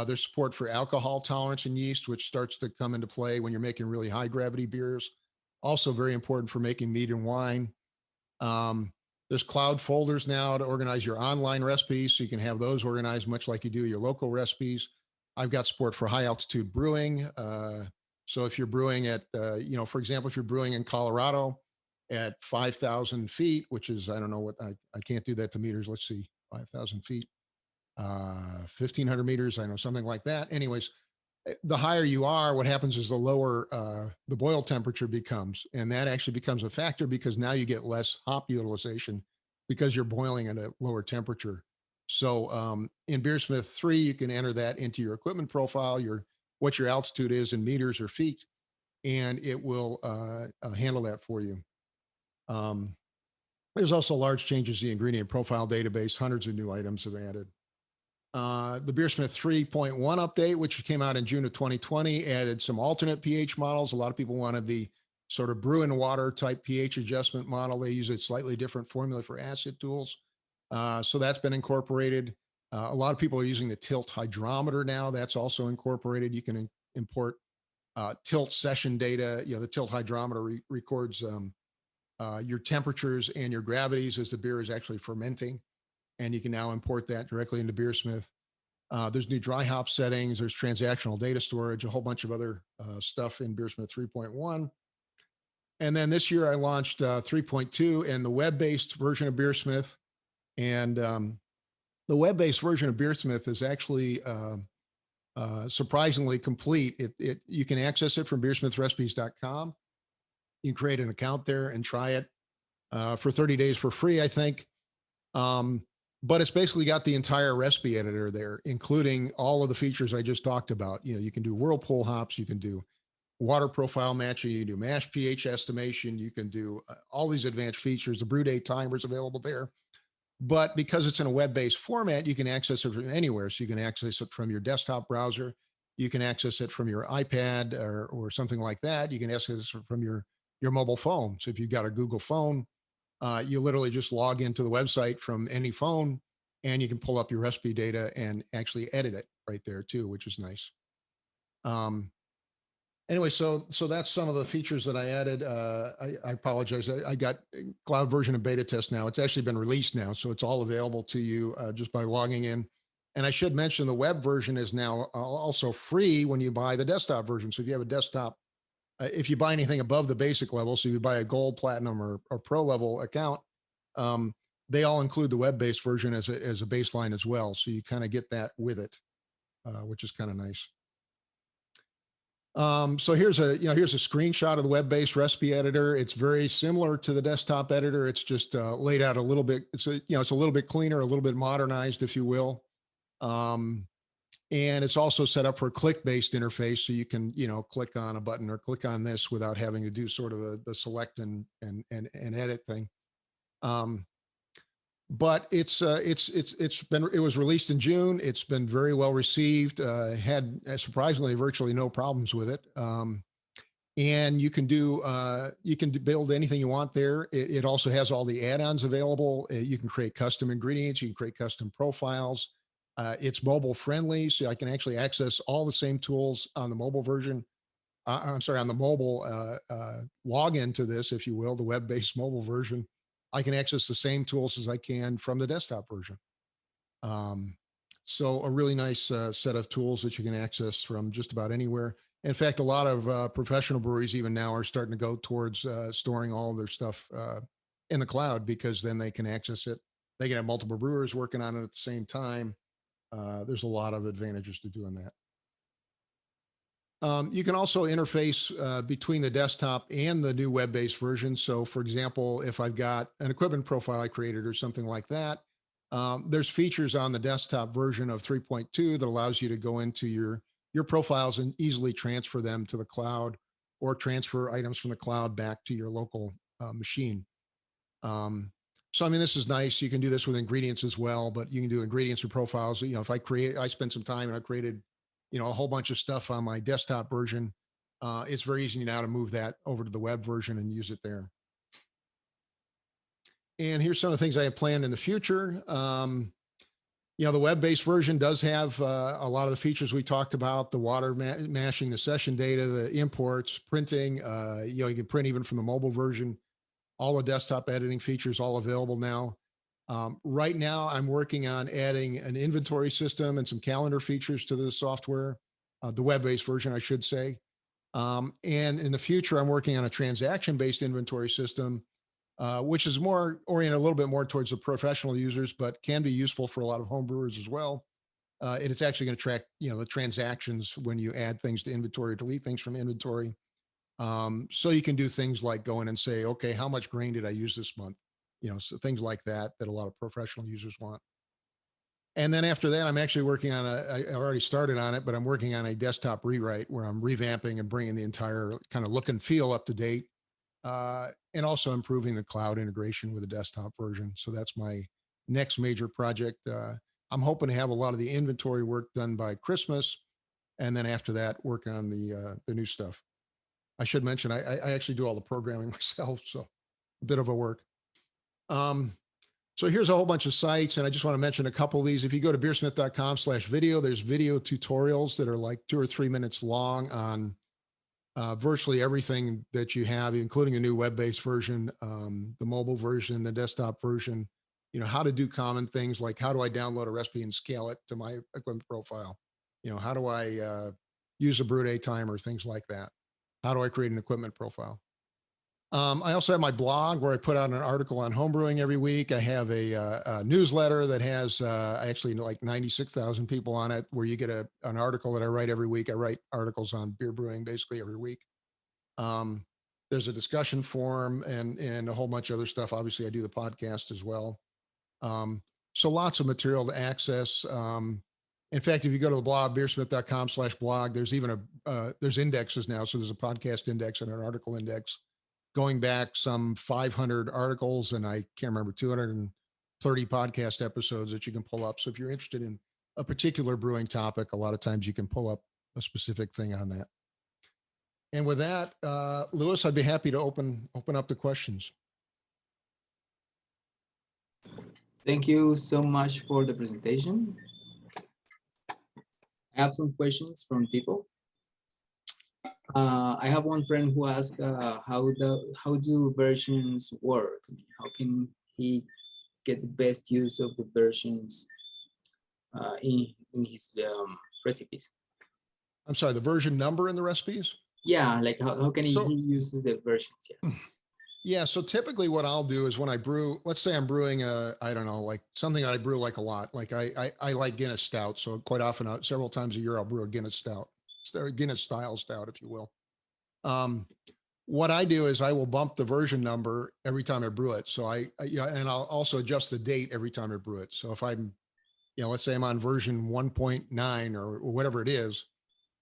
There's support for alcohol tolerance in yeast, which starts to come into play when you're making really high gravity beers. Also very important for making mead and wine. There's cloud folders now to organize your online recipes, so you can have those organized much like you do your local recipes. I've got support for high altitude brewing. So if you're brewing at, for example, if you're brewing in Colorado at 5,000 feet, which is, I don't know what, I can't do that to meters. Let's see, 5,000 feet, 1,500 meters. I know, something like that. Anyways, the higher you are, what happens is the lower the boil temperature becomes. And that actually becomes a factor because now you get less hop utilization because you're boiling at a lower temperature. So in BeerSmith 3, you can enter that into your equipment profile, what your altitude is in meters or feet. and it will handle that for you. There's also large changes to the ingredient profile database. Hundreds of new items have added. The BeerSmith 3.1 update, which came out in June of 2020, added some alternate pH models. A lot of people wanted the sort of brew in water type pH adjustment model. They use a slightly different formula for acid tools. So that's been incorporated. A lot of people are using the tilt hydrometer now. That's also incorporated. You can import tilt session data. You know, the tilt hydrometer records your temperatures and your gravities as the beer is actually fermenting. And you can now import that directly into BeerSmith. There's new dry hop settings. There's transactional data storage, a whole bunch of other stuff in BeerSmith 3.1. And then this year I launched 3.2 and the web-based version of BeerSmith. And the web-based version of BeerSmith is actually surprisingly complete. You can access it from beersmithrecipes.com. You can create an account there and try it for 30 days for free, I think. But it's basically got the entire recipe editor there, including all of the features I just talked about. You know, you can do whirlpool hops, you can do water profile matching, you can do mash pH estimation, you can do all these advanced features. The Brew Day Timer is available there. But because it's in a web-based format, you can access it from anywhere. So you can access it from your desktop browser. You can access it from your iPad or something like that. You can access it from your mobile phone. So if you've got a Google phone, you literally just log into the website from any phone and you can pull up your recipe data and actually edit it right there too, which is nice. Anyway, so that's some of the features that I added. I apologize. I got cloud version of beta test now. It's actually been released now, so it's all available to you just by logging in. And I should mention the web version is now also free when you buy the desktop version. So if you have a desktop, if you buy anything above the basic level, so you buy a gold, platinum, or pro level account, they all include the web-based version as a baseline as well. So you kind of get that with it, which is kind of nice. So here's a screenshot of the web-based recipe editor. It's very similar to the desktop editor. It's just laid out a little bit. It's a little bit cleaner, a little bit modernized, if you will. And it's also set up for a click-based interface, so you can, click on a button or click on this without having to do sort of the select and edit thing. But it was released in June. It's been very well received. Had surprisingly virtually no problems with it. And you can build anything you want there. It also has all the add-ons available. You can create custom ingredients. You can create custom profiles. It's mobile friendly, so I can actually access all the same tools on the mobile version. On the mobile login to this, if you will, the web-based mobile version. I can access the same tools as I can from the desktop version. So a really nice set of tools that you can access from just about anywhere. In fact, a lot of professional breweries even now are starting to go towards storing all their stuff in the cloud, because then they can access it. They can have multiple brewers working on it at the same time. There's a lot of advantages to doing that. You can also interface between the desktop and the new web-based version. So for example, if I've got an equipment profile I created or something like that, there's features on the desktop version of 3.2 that allows you to go into your profiles and easily transfer them to the cloud, or transfer items from the cloud back to your local machine. So, I mean, this is nice. You can do this with ingredients as well, but you can do ingredients or profiles. If I spent some time and I created, a whole bunch of stuff on my desktop version, it's very easy now to move that over to the web version and use it there. And here's some of the things I have planned in the future. The web-based version does have a lot of the features we talked about: the water mashing, the session data, the imports, printing. You can print even from the mobile version. All the desktop editing features all available now. Right now, I'm working on adding an inventory system and some calendar features to the software, the web-based version, I should say. And in the future, I'm working on a transaction-based inventory system, which is more oriented a little bit more towards the professional users, but can be useful for a lot of home brewers as well. And it's actually going to track, the transactions when you add things to inventory, delete things from inventory. So you can do things like go in and say, okay, how much grain did I use this month? So things like that a lot of professional users want. And then after that, I'm actually working on I already started on it, but I'm working on a desktop rewrite where I'm revamping and bringing the entire kind of look and feel up to date, and also improving the cloud integration with the desktop version. So that's my next major project. I'm hoping to have a lot of the inventory work done by Christmas, and then after that, work on the new stuff. I should mention I actually do all the programming myself, so a bit of a work. So here's a whole bunch of sites, and I just want to mention a couple of these. If you go to beersmith.com/video, there's video tutorials that are like 2 or 3 minutes long on virtually everything that you have, including a new web-based version, the mobile version, the desktop version, you know, how to do common things like how do I download a recipe and scale it to my equipment profile? You know, how do I use a Brew Day Timer, things like that. How do I create an equipment profile? I also have my blog where I put out an article on homebrewing every week. I have a newsletter that has actually like 96,000 people on it, where you get an article that I write every week. I write articles on beer brewing basically every week. There's a discussion forum and a whole bunch of other stuff. Obviously, I do the podcast as well. So lots of material to access. In fact, if you go to the blog, beersmith.com/blog, there's even there's indexes now. So there's a podcast index and an article index, going back some 500 articles, and I can't remember, 230 podcast episodes that you can pull up. So if you're interested in a particular brewing topic, a lot of times you can pull up a specific thing on that. And with that, Louis, I'd be happy to open up the questions. Thank you so much for the presentation. I have some questions from people. I have one friend who asked how do versions work? How can he get the best use of the versions in his recipes? I'm sorry, the version number in the recipes? Yeah, like how can he use the versions? Yes. Yeah, so typically what I'll do is when I brew, let's say I'm brewing I don't know, like something that I brew like a lot. Like I like Guinness stout. So quite often, several times a year, I'll brew a Guinness stout, Guinness style stout, if you will. What I do is I will bump the version number every time I brew it. So and I'll also adjust the date every time I brew it. So if I'm, let's say I'm on version 1.9 or whatever it is,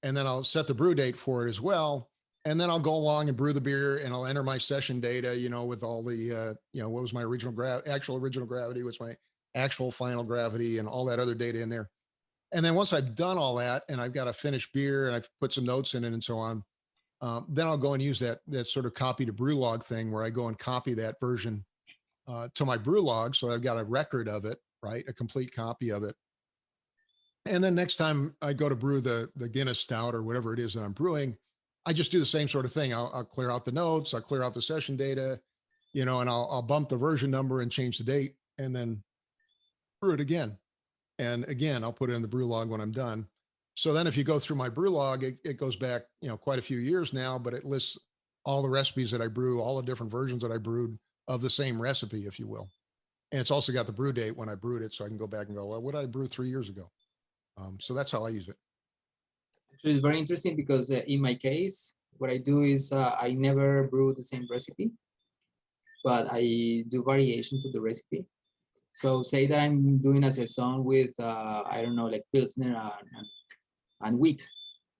and then I'll set the brew date for it as well. And then I'll go along and brew the beer, and I'll enter my session data, with all the, what was my actual original gravity, what's my actual final gravity, and all that other data in there. And then once I've done all that and I've got a finished beer and I've put some notes in it and so on, then I'll go and use that sort of copy to Brewlog thing where I go and copy that version to my Brewlog. So I've got a record of it, right? A complete copy of it. And then next time I go to brew the Guinness stout or whatever it is that I'm brewing, I just do the same sort of thing. I'll clear out the notes, I'll clear out the session data, and I'll bump the version number and change the date and then brew it again. And again, I'll put it in the Brewlog when I'm done. So then if you go through my Brewlog, it goes back, quite a few years now, but it lists all the recipes that I brew, all the different versions that I brewed of the same recipe, if you will. And it's also got the brew date when I brewed it. So I can go back and go, well, what did I brew 3 years ago? So that's how I use it. Actually, it's very interesting because in my case, what I do is I never brew the same recipe, but I do variation to the recipe. So say that I'm doing a saison with, I don't know, like Pilsner and wheat,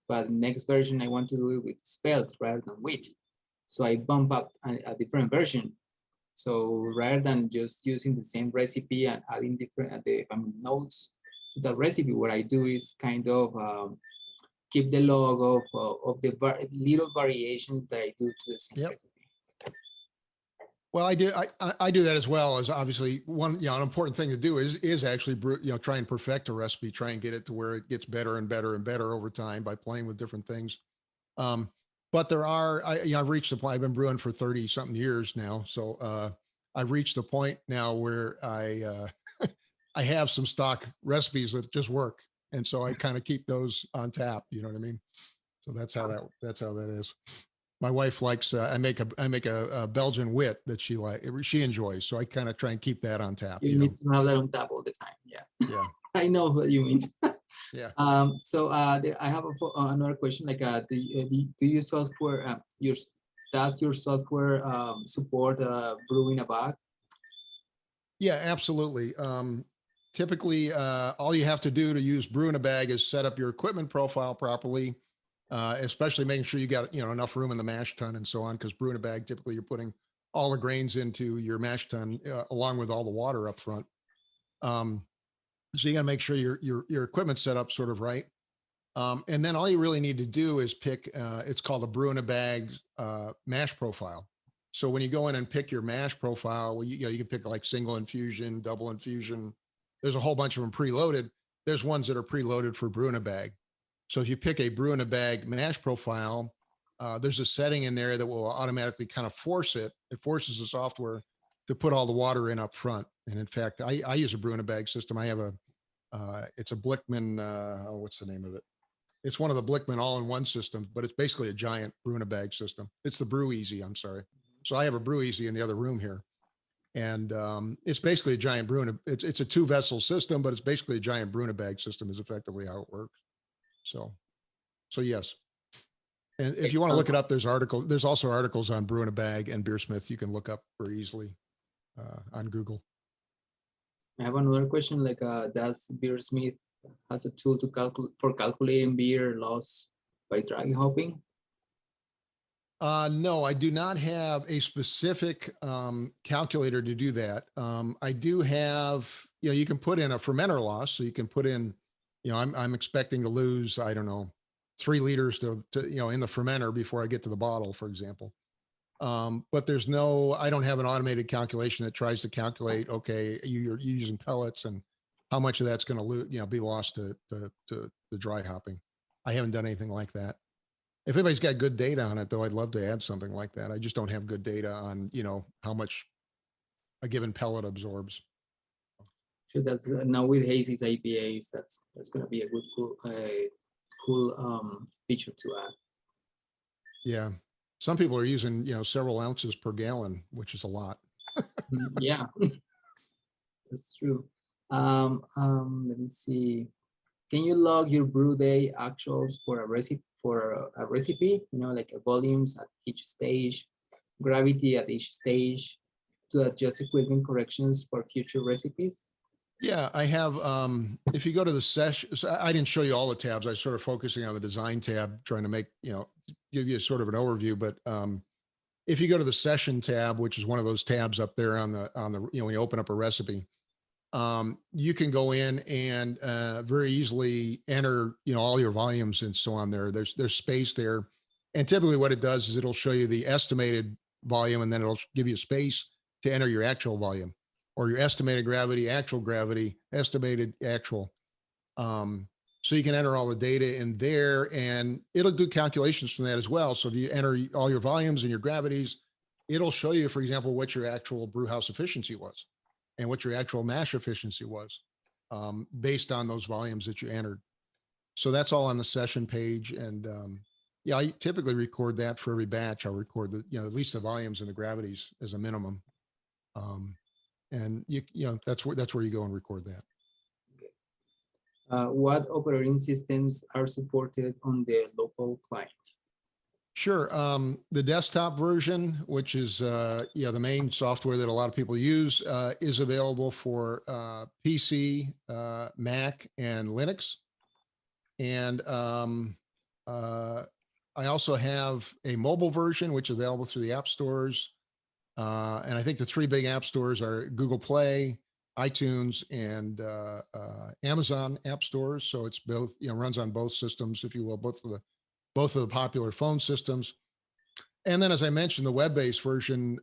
but next version I want to do it with spelt rather than wheat. So I bump up a different version. So rather than just using the same recipe and adding different notes to the recipe, what I do is kind of keep the log of the little variations that I do to the same recipe. Well, I do that as well. As obviously one, an important thing to do is actually brew, try and perfect a recipe, try and get it to where it gets better and better and better over time by playing with different things. But there are, I've reached the point. I've been brewing for 30 something years now, so I've reached the point now where I have some stock recipes that just work, and so I kind of keep those on tap. You know what I mean? So that's how that is. My wife likes, I make a Belgian wit that she enjoys. So I kind of try and keep that on tap. You need to have that on tap all the time. Yeah. Yeah. I know what you mean. Yeah. So I have another question. Like, do you software, does your software support brewing a bag? Yeah, absolutely. typically, all you have to do to use brew in a bag is set up your equipment profile properly, especially making sure you got, enough room in the mash tun and so on, because brew in a bag, typically you're putting all the grains into your mash tun along with all the water up front. So you got to make sure your equipment's set up sort of right. And then all you really need to do is pick, it's called a brew in a bag mash profile. So when you go in and pick your mash profile, well, you can pick like single infusion, double infusion. There's a whole bunch of them preloaded. There's ones that are preloaded for brew in a bag. So if you pick a brew in a bag mash profile, there's a setting in there that will automatically kind of force it. It forces the software to put all the water in up front. And in fact, I use a brew in a bag system. I have it's a Blickman, what's the name of it? It's one of the Blickman all-in-one systems, but it's basically a giant brew in a bag system. It's the Brew Easy, I'm sorry. So I have a Brew Easy in the other room here. And it's basically a giant brew in a, it's a 2-vessel system, but it's basically a giant brew in a bag system is effectively how it works. So yes. And if you want to look it up, there's also articles on brew in a bag and BeerSmith you can look up very easily on Google. I have another question, like does BeerSmith has a tool to calculating beer loss by dry hopping? No, I do not have a specific calculator to do that. I do have, you can put in a fermenter loss. So you can put in, I'm expecting to lose, I don't know, 3 liters to in the fermenter before I get to the bottle, for example. But I don't have an automated calculation that tries to calculate, okay, you're using pellets and how much of that's going to be lost to the dry hopping. I haven't done anything like that. If anybody's got good data on it, though, I'd love to add something like that. I just don't have good data on, how much a given pellet absorbs. Sure, that's now with hazy IPAs, that's going to be a good cool feature to add. Yeah. Some people are using, several ounces per gallon, which is a lot. Yeah, that's true. Let me see. Can you log your brew day actuals for a recipe? Like volumes at each stage, gravity at each stage, to adjust equipment corrections for future recipes? Yeah, I have. If you go to the session, I didn't show you all the tabs. I was sort of focusing on the design tab, trying to make, give you sort of an overview. But if you go to the session tab, which is one of those tabs up there on the, when you open up a recipe, you can go in and very easily enter, all your volumes and so on there. There's space there. And typically what it does is it'll show you the estimated volume, and then it'll give you space to enter your actual volume, or your estimated gravity, estimated actual. So you can enter all the data in there, and it'll do calculations from that as well. So if you enter all your volumes and your gravities, it'll show you, for example, what your actual brewhouse efficiency was and what your actual mash efficiency was based on those volumes that you entered. So that's all on the session page. And yeah, I typically record that for every batch. I'll record the, at least the volumes and the gravities as a minimum. And that's where you go and record that. What operating systems are supported on the local client? Sure. The desktop version, which is the main software that a lot of people use, is available for PC, Mac, and Linux. And I also have a mobile version, which is available through the app stores. And I think the 3 big app stores are Google Play, iTunes, and Amazon app stores. So it's both, runs on both systems, if you will, both of the popular phone systems. And then, as I mentioned, the web-based version,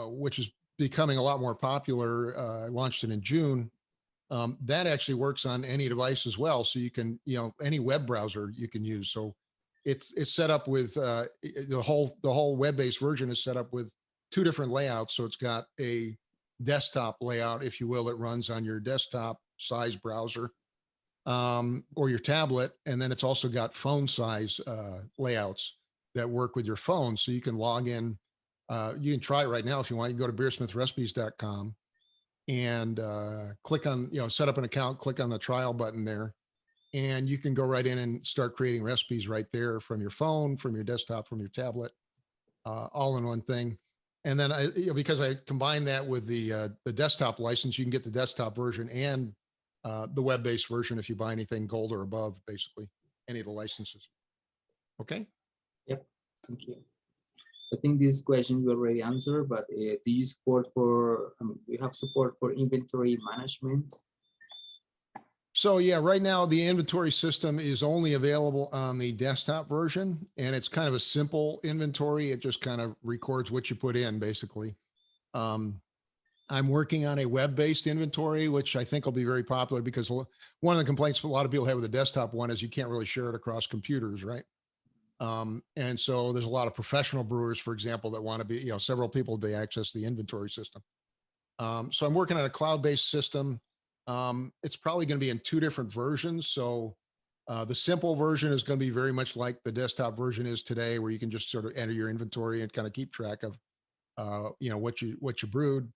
which is becoming a lot more popular, I launched it in June. That actually works on any device as well. So you can, any web browser you can use. So it's set up with the whole web-based version is set up with 2 different layouts. So it's got a desktop layout, if you will, that runs on your desktop size browser or your tablet. And then it's also got phone size layouts that work with your phone. So you can log in. You can try it right now if you want. You can go to beersmithrecipes.com and click on, set up an account, click on the trial button there. And you can go right in and start creating recipes right there from your phone, from your desktop, from your tablet, all in one thing. And then because I combined that with the desktop license, you can get the desktop version and the web-based version if you buy anything gold or above, basically, any of the licenses. Okay. Yep, thank you. I think this question you already answered, but do you support for, you have support for inventory management? So yeah, right now the inventory system is only available on the desktop version, and it's kind of a simple inventory. It just kind of records what you put in, basically. I'm working on a web-based inventory, which I think will be very popular because one of the complaints a lot of people have with the desktop one is you can't really share it across computers, right? And so there's a lot of professional brewers, for example, that want to be, several people to access the inventory system. So I'm working on a cloud-based system. It's probably going to be in 2 different versions. So the simple version is going to be very much like the desktop version is today, where you can just sort of enter your inventory and kind of keep track of, what you brewed.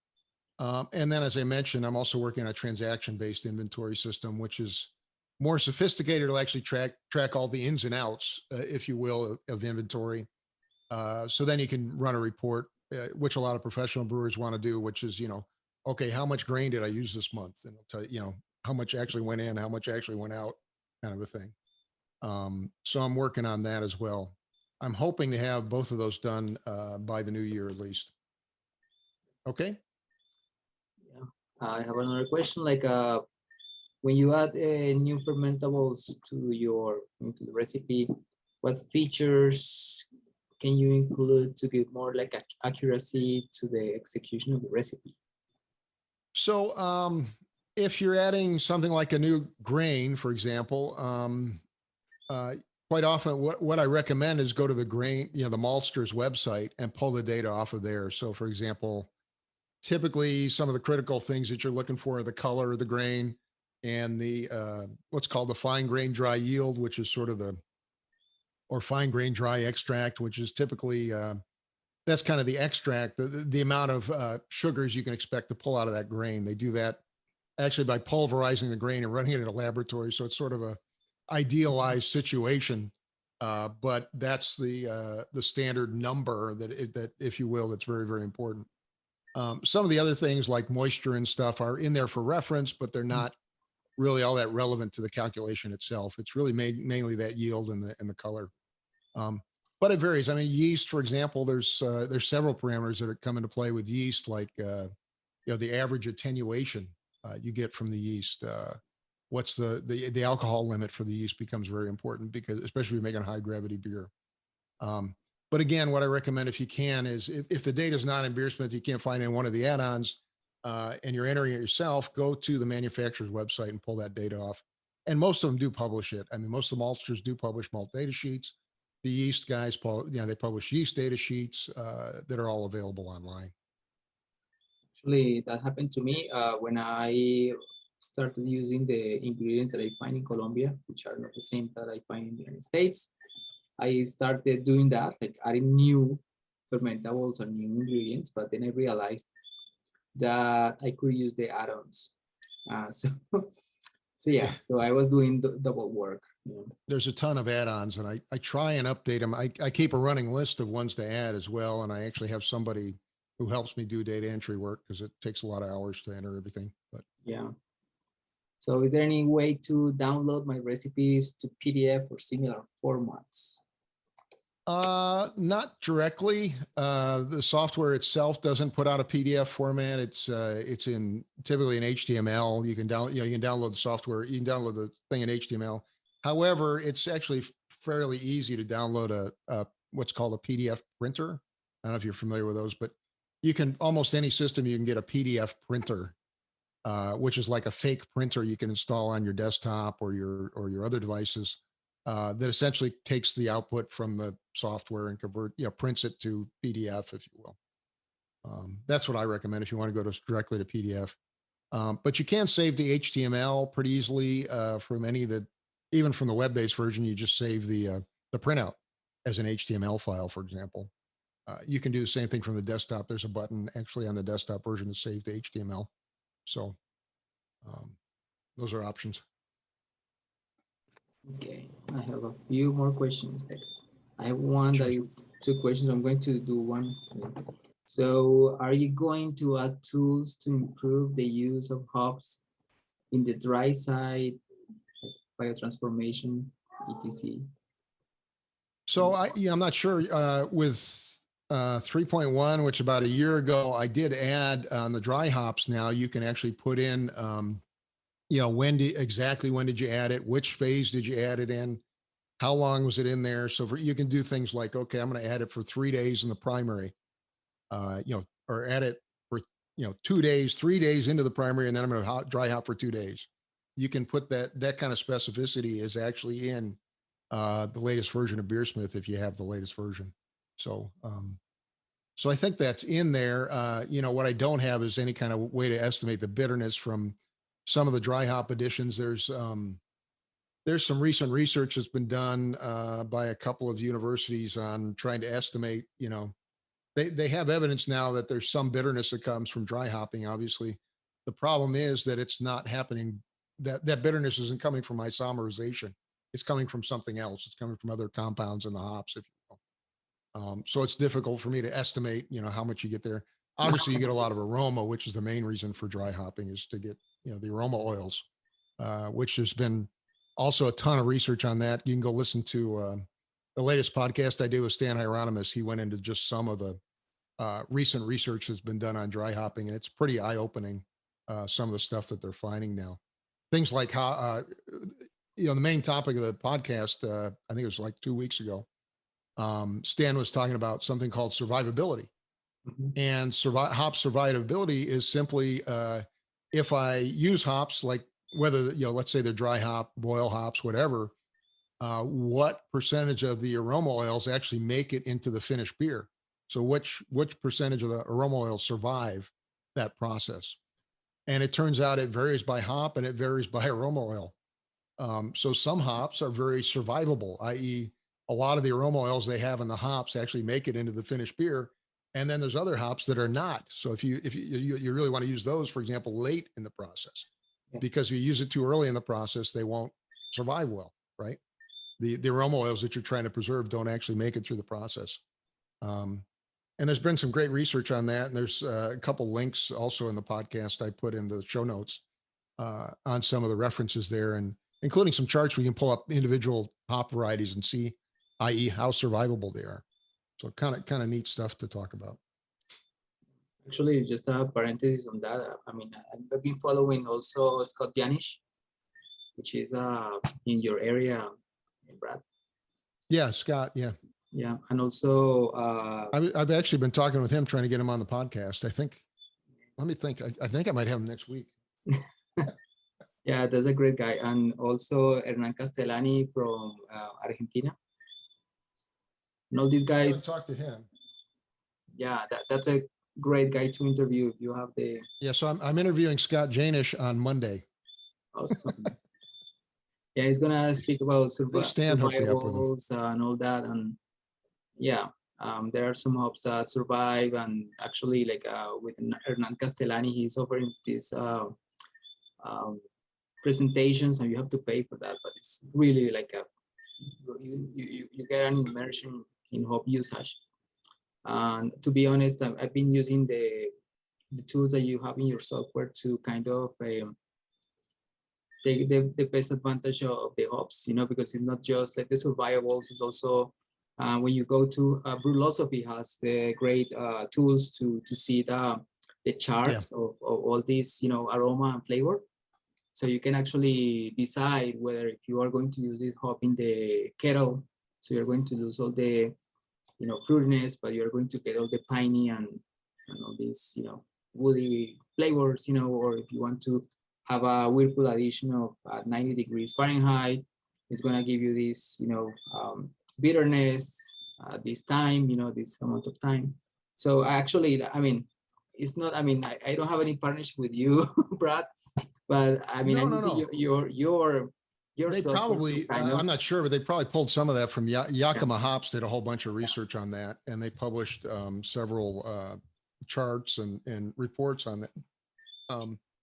And then, as I mentioned, I'm also working on a transaction-based inventory system, which is more sophisticated. It'll actually track all the ins and outs, if you will, of inventory. So then you can run a report, which a lot of professional brewers want to do, which is, okay, how much grain did I use this month? And it'll tell you, how much actually went in, how much actually went out, kind of a thing. So I'm working on that as well. I'm hoping to have both of those done by the new year at least. Okay. Yeah, I have another question. Like, when you add new fermentables into the recipe, what features can you include to give more like accuracy to the execution of the recipe? So if you're adding something like a new grain, for example, quite often what I recommend is go to the grain, the maltster's website and pull the data off of there. So for example, typically some of the critical things that you're looking for are the color of the grain and the what's called the fine grain dry yield, which is sort of or fine grain dry extract, which is typically that's kind of the extract, the amount of sugars you can expect to pull out of that grain. They do that actually by pulverizing the grain and running it in a laboratory. So it's sort of a idealized situation, but that's the standard number that if you will, that's very, very important. Some of the other things like moisture and stuff are in there for reference, but they're not really all that relevant to the calculation itself. It's really mainly that yield and the color. But it varies. I mean, yeast, for example, there's several parameters that come into play with yeast, like the average attenuation you get from the yeast. What's the alcohol limit for the yeast becomes very important, because especially if you're making high gravity beer. But again, what I recommend, if you can, is if the data is not in BeerSmith, you can't find it in one of the add-ons, and you're entering it yourself, go to the manufacturer's website and pull that data off. And most of them do publish it. I mean, most of the maltsters do publish malt data sheets. The yeast guys, they publish yeast data sheets that are all available online. Actually, that happened to me when I started using the ingredients that I find in Colombia, which are not the same that I find in the United States. I started doing that, like adding new fermentables and new ingredients, but then I realized that I could use the add-ons. So I was doing double work. There's a ton of add-ons, and I try and update them. I keep a running list of ones to add as well, and I actually have somebody who helps me do data entry work because it takes a lot of hours to enter everything. But yeah. So is there any way to download my recipes to PDF or similar formats? Not directly. The software itself doesn't put out a PDF format. It's typically in HTML. You can download the software. You can download the thing in HTML. However, it's actually fairly easy to download a what's called a PDF printer. I don't know if you're familiar with those, but you can, almost any system, you can get a PDF printer, which is like a fake printer you can install on your desktop or your other devices. That essentially takes the output from the software and prints it to PDF, if you will. That's what I recommend if you want to go directly to PDF. But you can save the HTML pretty easily from even from the web-based version. You just save the printout as an HTML file, for example. You can do the same thing from the desktop. There's a button actually on the desktop version to save the HTML. So those are options. Okay, I have a few more questions. I have one that is 2 questions. I'm going to do one. So are you going to add tools to improve the use of hops in the dry side, biotransformation, etc. So I'm not sure with 3.1, which about a year ago, I did add on the dry hops. Now you can actually put in, exactly when did you add it? Which phase did you add it in? How long was it in there? So you can do things like, okay, I'm going to add it for 3 days in the primary, or add it for, 2 days, 3 days into the primary, and then I'm going to dry hop for 2 days. You can put that kind of specificity is actually in the latest version of BeerSmith if you have the latest version. So, so I think that's in there. What I don't have is any kind of way to estimate the bitterness from some of the dry hop additions. There's some recent research that's been done by a couple of universities on trying to estimate, they have evidence now that there's some bitterness that comes from dry hopping. Obviously, the problem is that it's not happening. That bitterness isn't coming from isomerization. It's coming from something else. It's coming from other compounds in the hops, if you will. So it's difficult for me to estimate, how much you get there. Obviously, you get a lot of aroma, which is the main reason for dry hopping, is to get, the aroma oils, which has been also a ton of research on that. You can go listen to the latest podcast I did with Stan Hieronymus. He went into just some of the recent research that's been done on dry hopping, and it's pretty eye-opening, some of the stuff that they're finding now. Things like how, the main topic of the podcast, I think it was like 2 weeks ago, Stan was talking about something called survivability. Mhm. And hop survivability is simply if I use hops, like whether, let's say they're dry hop, boil hops, whatever, what percentage of the aroma oils actually make it into the finished beer? So which percentage of the aroma oils survive that process? And it turns out it varies by hop and it varies by aroma oil. So some hops are very survivable, i.e., a lot of the aroma oils they have in the hops actually make it into the finished beer. And then there's other hops that are not. So if you really want to use those, for example, late in the process, because if you use it too early in the process, they won't survive well, right? The aroma oils that you're trying to preserve don't actually make it through the process. And there's been some great research on that. And there's a couple links also in the podcast I put in the show notes on some of the references there, and including some charts where you can pull up individual hop varieties and see, i.e., how survivable they are. So kind of neat stuff to talk about. Actually, just a parenthesis on that. I've been following also Scott Janisch, which is in your area, Brad. Yeah, Scott. Yeah. Yeah, and also I've actually been talking with him, trying to get him on the podcast. I think. Let me think. I think I might have him next week. Yeah, that's a great guy, and also Hernan Castellani from Argentina. And all these guys. Talk to him. Yeah, that's a great guy to interview. You have the. Yeah, so I'm interviewing Scott Janisch on Monday. Awesome. Yeah, he's gonna speak about survivals and all that, and yeah, there are some hops that survive, and actually, like with Hernan Castellani, he's offering these presentations, and you have to pay for that, but it's really like you get an immersion in hop usage. And to be honest, I've been using the tools that you have in your software to kind of take the best advantage of the hops, because it's not just like the survivables, it's also when you go to Brewlog has the great tools to see the charts of all these, aroma and flavor. So you can actually decide whether if you are going to use this hop in the kettle, so you're going to lose all the, fruitiness, but you're going to get all the piney and all these, woody flavors, or if you want to have a whirlpool addition of 90 degrees Fahrenheit, it's going to give you this, bitterness, this time, this amount of time. So actually, it's not, I don't have any partnership with you, Brad, but No. your They probably, I'm not sure, but they probably pulled some of that from Yakima Hops, did a whole bunch of research on that, and they published several charts and reports on that.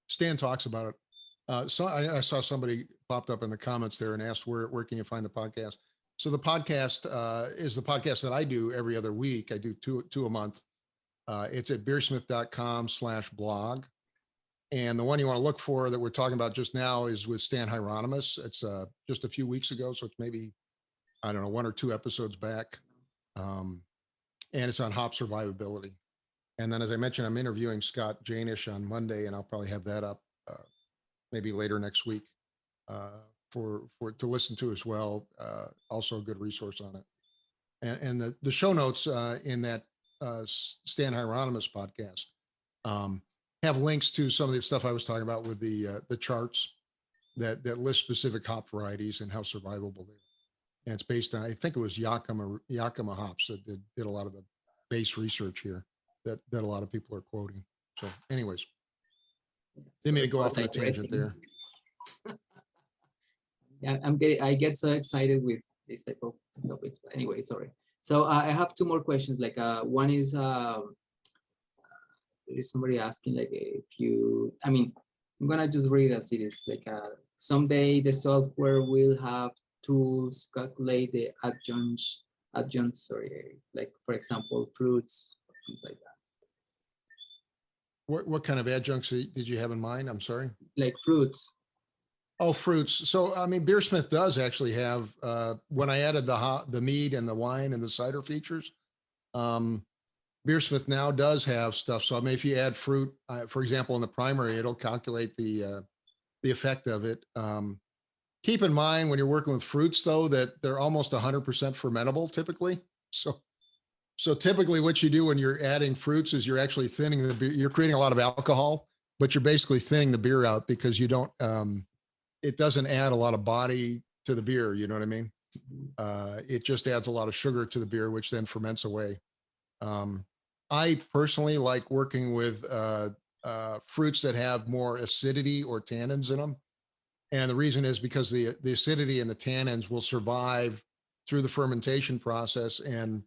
Stan talks about it. So I saw somebody popped up in the comments there and asked where can you find the podcast? So the podcast is the podcast that I do every other week. I do two a month. It's at beersmith.com/blog. And the one you want to look for that we're talking about just now is with Stan Hieronymus. It's just a few weeks ago, so it's maybe, I don't know, 1 or 2 episodes back. And it's on hop survivability. And then, as I mentioned, I'm interviewing Scott Janish on Monday, and I'll probably have that up maybe later next week for to listen to as well. Also a good resource on it. And the show notes in that Stan Hieronymus podcast have links to some of the stuff I was talking about with the charts that list specific hop varieties and how survivable they are. And it's based on, I think it was Yakima hops that did a lot of the base research here that a lot of people are quoting. So anyways, they made it go off on a tangent there. Yeah, I get so excited with this type of topics, but anyway, sorry. So I have 2 more questions. Like one is, there is somebody asking like if you, I mean, I'm gonna just read as it is. Like someday the software will have tools calculate the adjuncts, sorry, like for example, fruits, things like that. What kind of adjuncts did you have in mind? I'm sorry. Like fruits. Oh, fruits. So, I mean, BeerSmith does actually have, when I added the mead and the wine and the cider features, BeerSmith now does have stuff. So, I mean, if you add fruit, for example, in the primary, it'll calculate the effect of it. Keep in mind when you're working with fruits, though, that they're almost 100% fermentable typically. So typically what you do when you're adding fruits is you're actually thinning the beer. You're creating a lot of alcohol, but you're basically thinning the beer out because you don't, it doesn't add a lot of body to the beer. You know what I mean? It just adds a lot of sugar to the beer, which then ferments away. I personally like working with fruits that have more acidity or tannins in them. And the reason is because the acidity and the tannins will survive through the fermentation process and,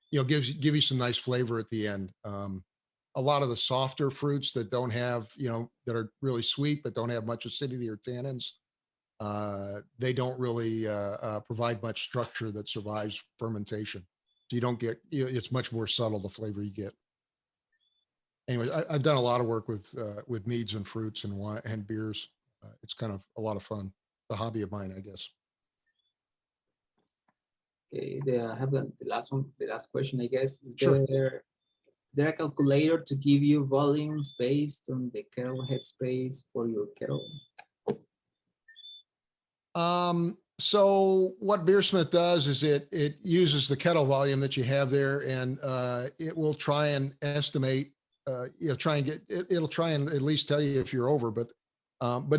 you know, give you some nice flavor at the end. A lot of the softer fruits that don't have, you know, that are really sweet, but don't have much acidity or tannins, they don't really provide much structure that survives fermentation. So you don't get, it's much more subtle, the flavor you get. Anyways, I've done a lot of work with meads and fruits and wine and beers. It's kind of a lot of fun. A hobby of mine, I guess. Okay, I have the last one, the last question, I guess. Is Sure. there a calculator to give you volumes based on the kettle headspace for your kettle? So what BeerSmith does is it uses the kettle volume that you have there, and it will try and estimate, it'll try and at least tell you if you're over, but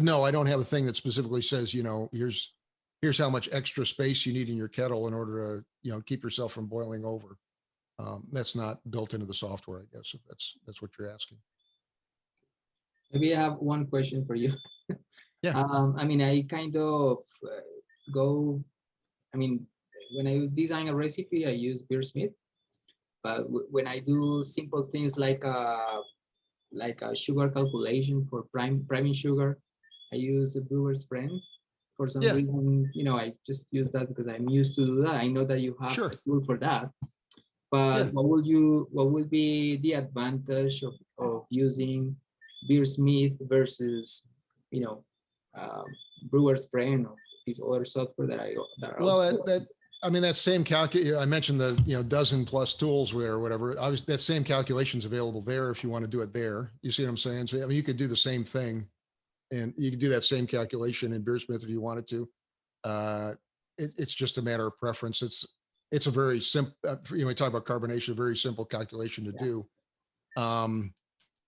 no, I don't have a thing that specifically says, you know, here's how much extra space you need in your kettle in order to, you know, keep yourself from boiling over. That's not built into the software, I guess, if that's what you're asking. Maybe I have one question for you. Yeah. I mean, I kind of when I design a recipe, I use BeerSmith, but when I do simple things like a sugar calculation for priming sugar, I use a brewer's friend. For some reason, you know, I just use that because I'm used to do that. I know that you have a tool for that, but what would be the advantage of using BeerSmith versus, you know, brewer's friend or these other software that are well, I mean, that same I mentioned the, you know, dozen plus tools or whatever. That same calculation's available there if you want to do it there. You see what I'm saying? So, I mean, you could do the same thing and you could do that same calculation in BeerSmith if you wanted to. It's just a matter of preference. It's a very simple, you know, we talk about carbonation, a very simple calculation to do.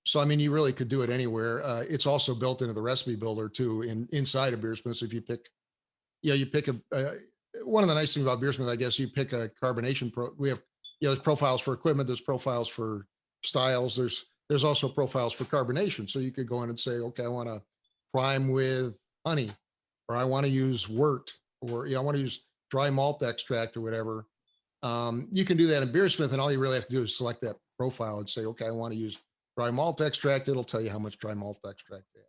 So, I mean, you really could do it anywhere. It's also built into the recipe builder too, inside of BeerSmith. So if you pick, you pick one of the nice things about BeerSmith, I guess, you pick a carbonation we have, there's profiles for equipment, there's profiles for styles, there's also profiles for carbonation. So you could go in and say, okay, I want to prime with honey, or I want to use wort, or I want to use dry malt extract or whatever. You can do that in BeerSmith, and all you really have to do is select that profile and say, okay, I want to use dry malt extract. It'll tell you how much dry malt extract they have.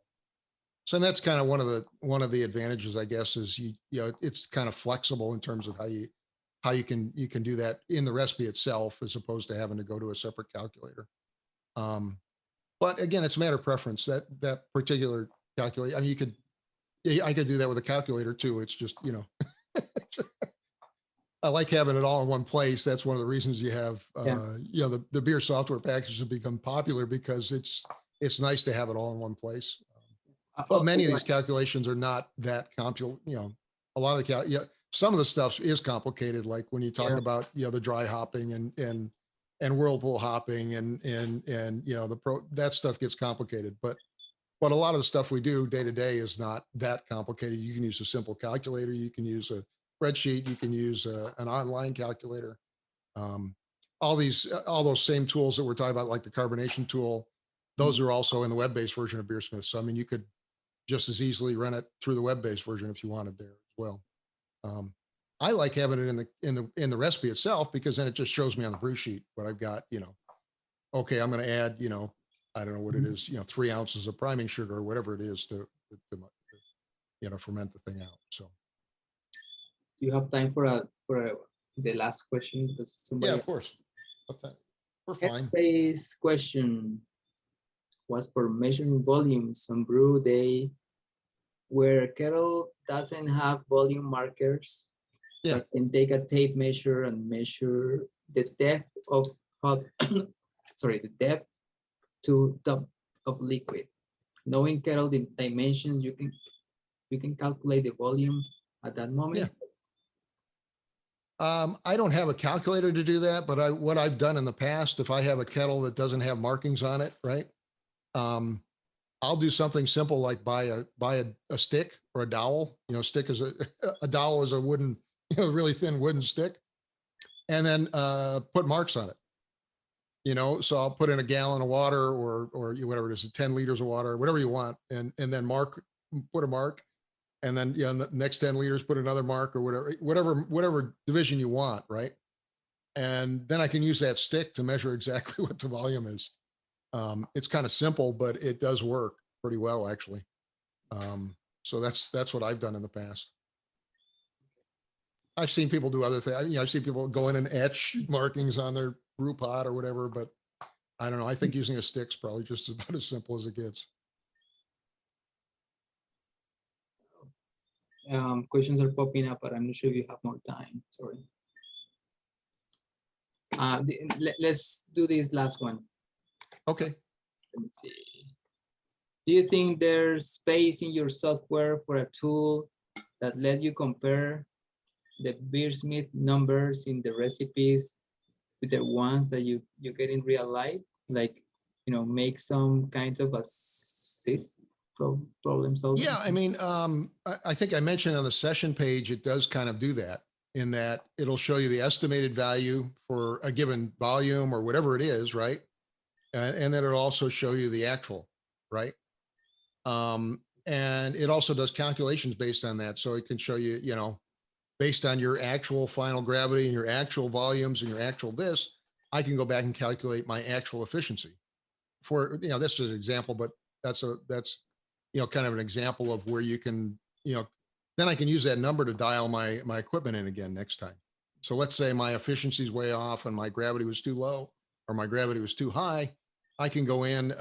So that's kind of one of the advantages, I guess, is you know, it's kind of flexible in terms of how you can do that in the recipe itself, as opposed to having to go to a separate calculator. But again, it's a matter of preference. That particular calculator. I mean, I could do that with a calculator too. It's just, you know, I like having it all in one place. That's one of the reasons you have, you know, the beer software packages have become popular, because it's nice to have it all in one place. But many of these calculations are not that you know, a lot of the some of the stuff is complicated. Like when you talk about, you know, the dry hopping and whirlpool hopping and you know, that stuff gets complicated. But a lot of the stuff we do day to day is not that complicated. You can use a simple calculator. You can use a spreadsheet. You can use an online calculator. All those same tools that we're talking about, like the carbonation tool, those are also in the web-based version of BeerSmith. So I mean, you could just as easily run it through the web-based version if you wanted there as well. I like having it in the recipe itself, because then it just shows me on the brew sheet what I've got. You know, okay, I'm going to add, you know, I don't know what it is, you know, 3 ounces of priming sugar or whatever it is to you know, ferment the thing out. So, do you have time for the last question? Because somebody, yeah, of course. Okay. We're fine. Headspace question was for measuring volumes on brew day, where Kettle doesn't have volume markers. Yeah. But can take a tape measure and measure the depth of the depth to top of liquid. Knowing Kettle dimensions, you can calculate the volume at that moment. Yeah. I don't have a calculator to do that, but what I've done in the past, if I have a kettle that doesn't have markings on it, right? I'll do something simple like buy a stick or a dowel. You know, stick is a dowel is a wooden, you know, really thin wooden stick, and then put marks on it. You know, so I'll put in a gallon of water or whatever it is, 10 liters of water, whatever you want, and then put a mark, and then, you know, the next 10 liters, put another mark, or whatever division you want, right? And then I can use that stick to measure exactly what the volume is. It's kind of simple, but it does work pretty well, actually. So that's what I've done in the past. I've seen people do other things. You know, I've seen people go in and etch markings on their brew pot or whatever, but I don't know. I think using a stick's probably just about as simple as it gets. Questions are popping up, but I'm not sure if you have more time. Sorry. Let's do this last one. Okay. Let me see. Do you think there's space in your software for a tool that let you compare the BeerSmith numbers in the recipes with the ones that you get in real life? Like, you know, make some kinds of assist problem solving? Yeah, I mean, I think I mentioned on the session page, it does kind of do that, in that it'll show you the estimated value for a given volume or whatever it is, right? And then it'll also show you the actual, right? And it also does calculations based on that. So it can show you, you know, based on your actual final gravity and your actual volumes and your actual this, I can go back and calculate my actual efficiency. For, you know, this is an example, but that's you know, kind of an example of where you can, you know, then I can use that number to dial my equipment in again next time. So let's say my efficiency is way off and my gravity was too low or my gravity was too high. I can go in,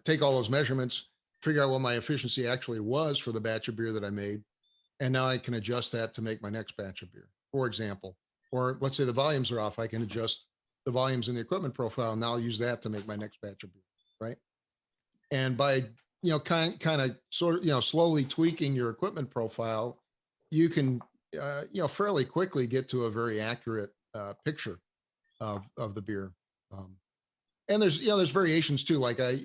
take all those measurements, figure out what my efficiency actually was for the batch of beer that I made. And now I can adjust that to make my next batch of beer, for example. Or let's say the volumes are off. I can adjust the volumes in the equipment profile. And now I'll use that to make my next batch of beer, right? And by, you know, kind of sort of, you know, slowly tweaking your equipment profile, you can, you know, fairly quickly get to a very accurate picture of the beer. And there's, you know, there's variations too. Like I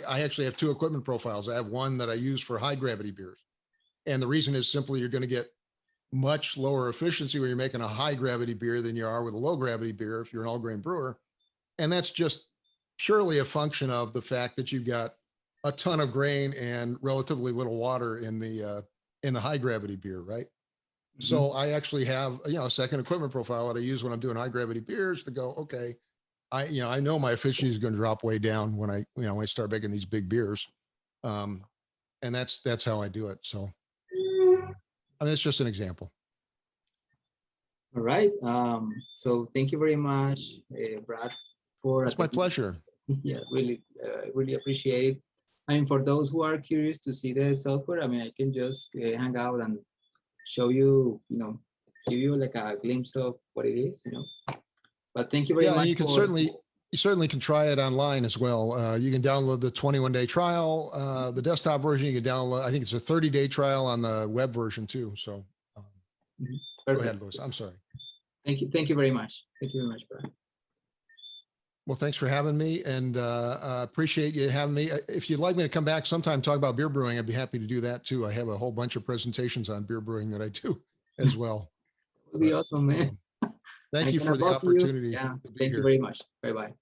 actually have 2 equipment profiles. I have one that I use for high gravity beers. And the reason is simply you're going to get much lower efficiency when you're making a high gravity beer than you are with a low gravity beer if you're an all grain brewer. And that's just purely a function of the fact that you've got a ton of grain and relatively little water in the high gravity beer, right? Mm-hmm. So I actually have, you know, a second equipment profile that I use when I'm doing high gravity beers to go, okay, I know my efficiency is going to drop way down when when I start making these big beers. And that's how I do it. So, I mean, it's just an example. All right. So thank you very much, Brad. It's my pleasure. Yeah, really, really appreciate it. I mean, for those who are curious to see the software, I mean, I can just hang out and show you, give you like a glimpse of what it is, But thank you very Yeah, and much you can certainly can try it online as well. You can download the 21-day trial, the desktop version. You can download. I think it's a 30-day trial on the web version too. So go ahead, Louis. I'm sorry. Thank you very much. Thank you very much, Brad. Well, thanks for having me, and appreciate you having me. If you'd like me to come back sometime, talk about beer brewing, I'd be happy to do that too. I have a whole bunch of presentations on beer brewing that I do as well. It would be awesome, man. Thank you for the opportunity. Yeah, to be thank you here. very much. Bye-bye.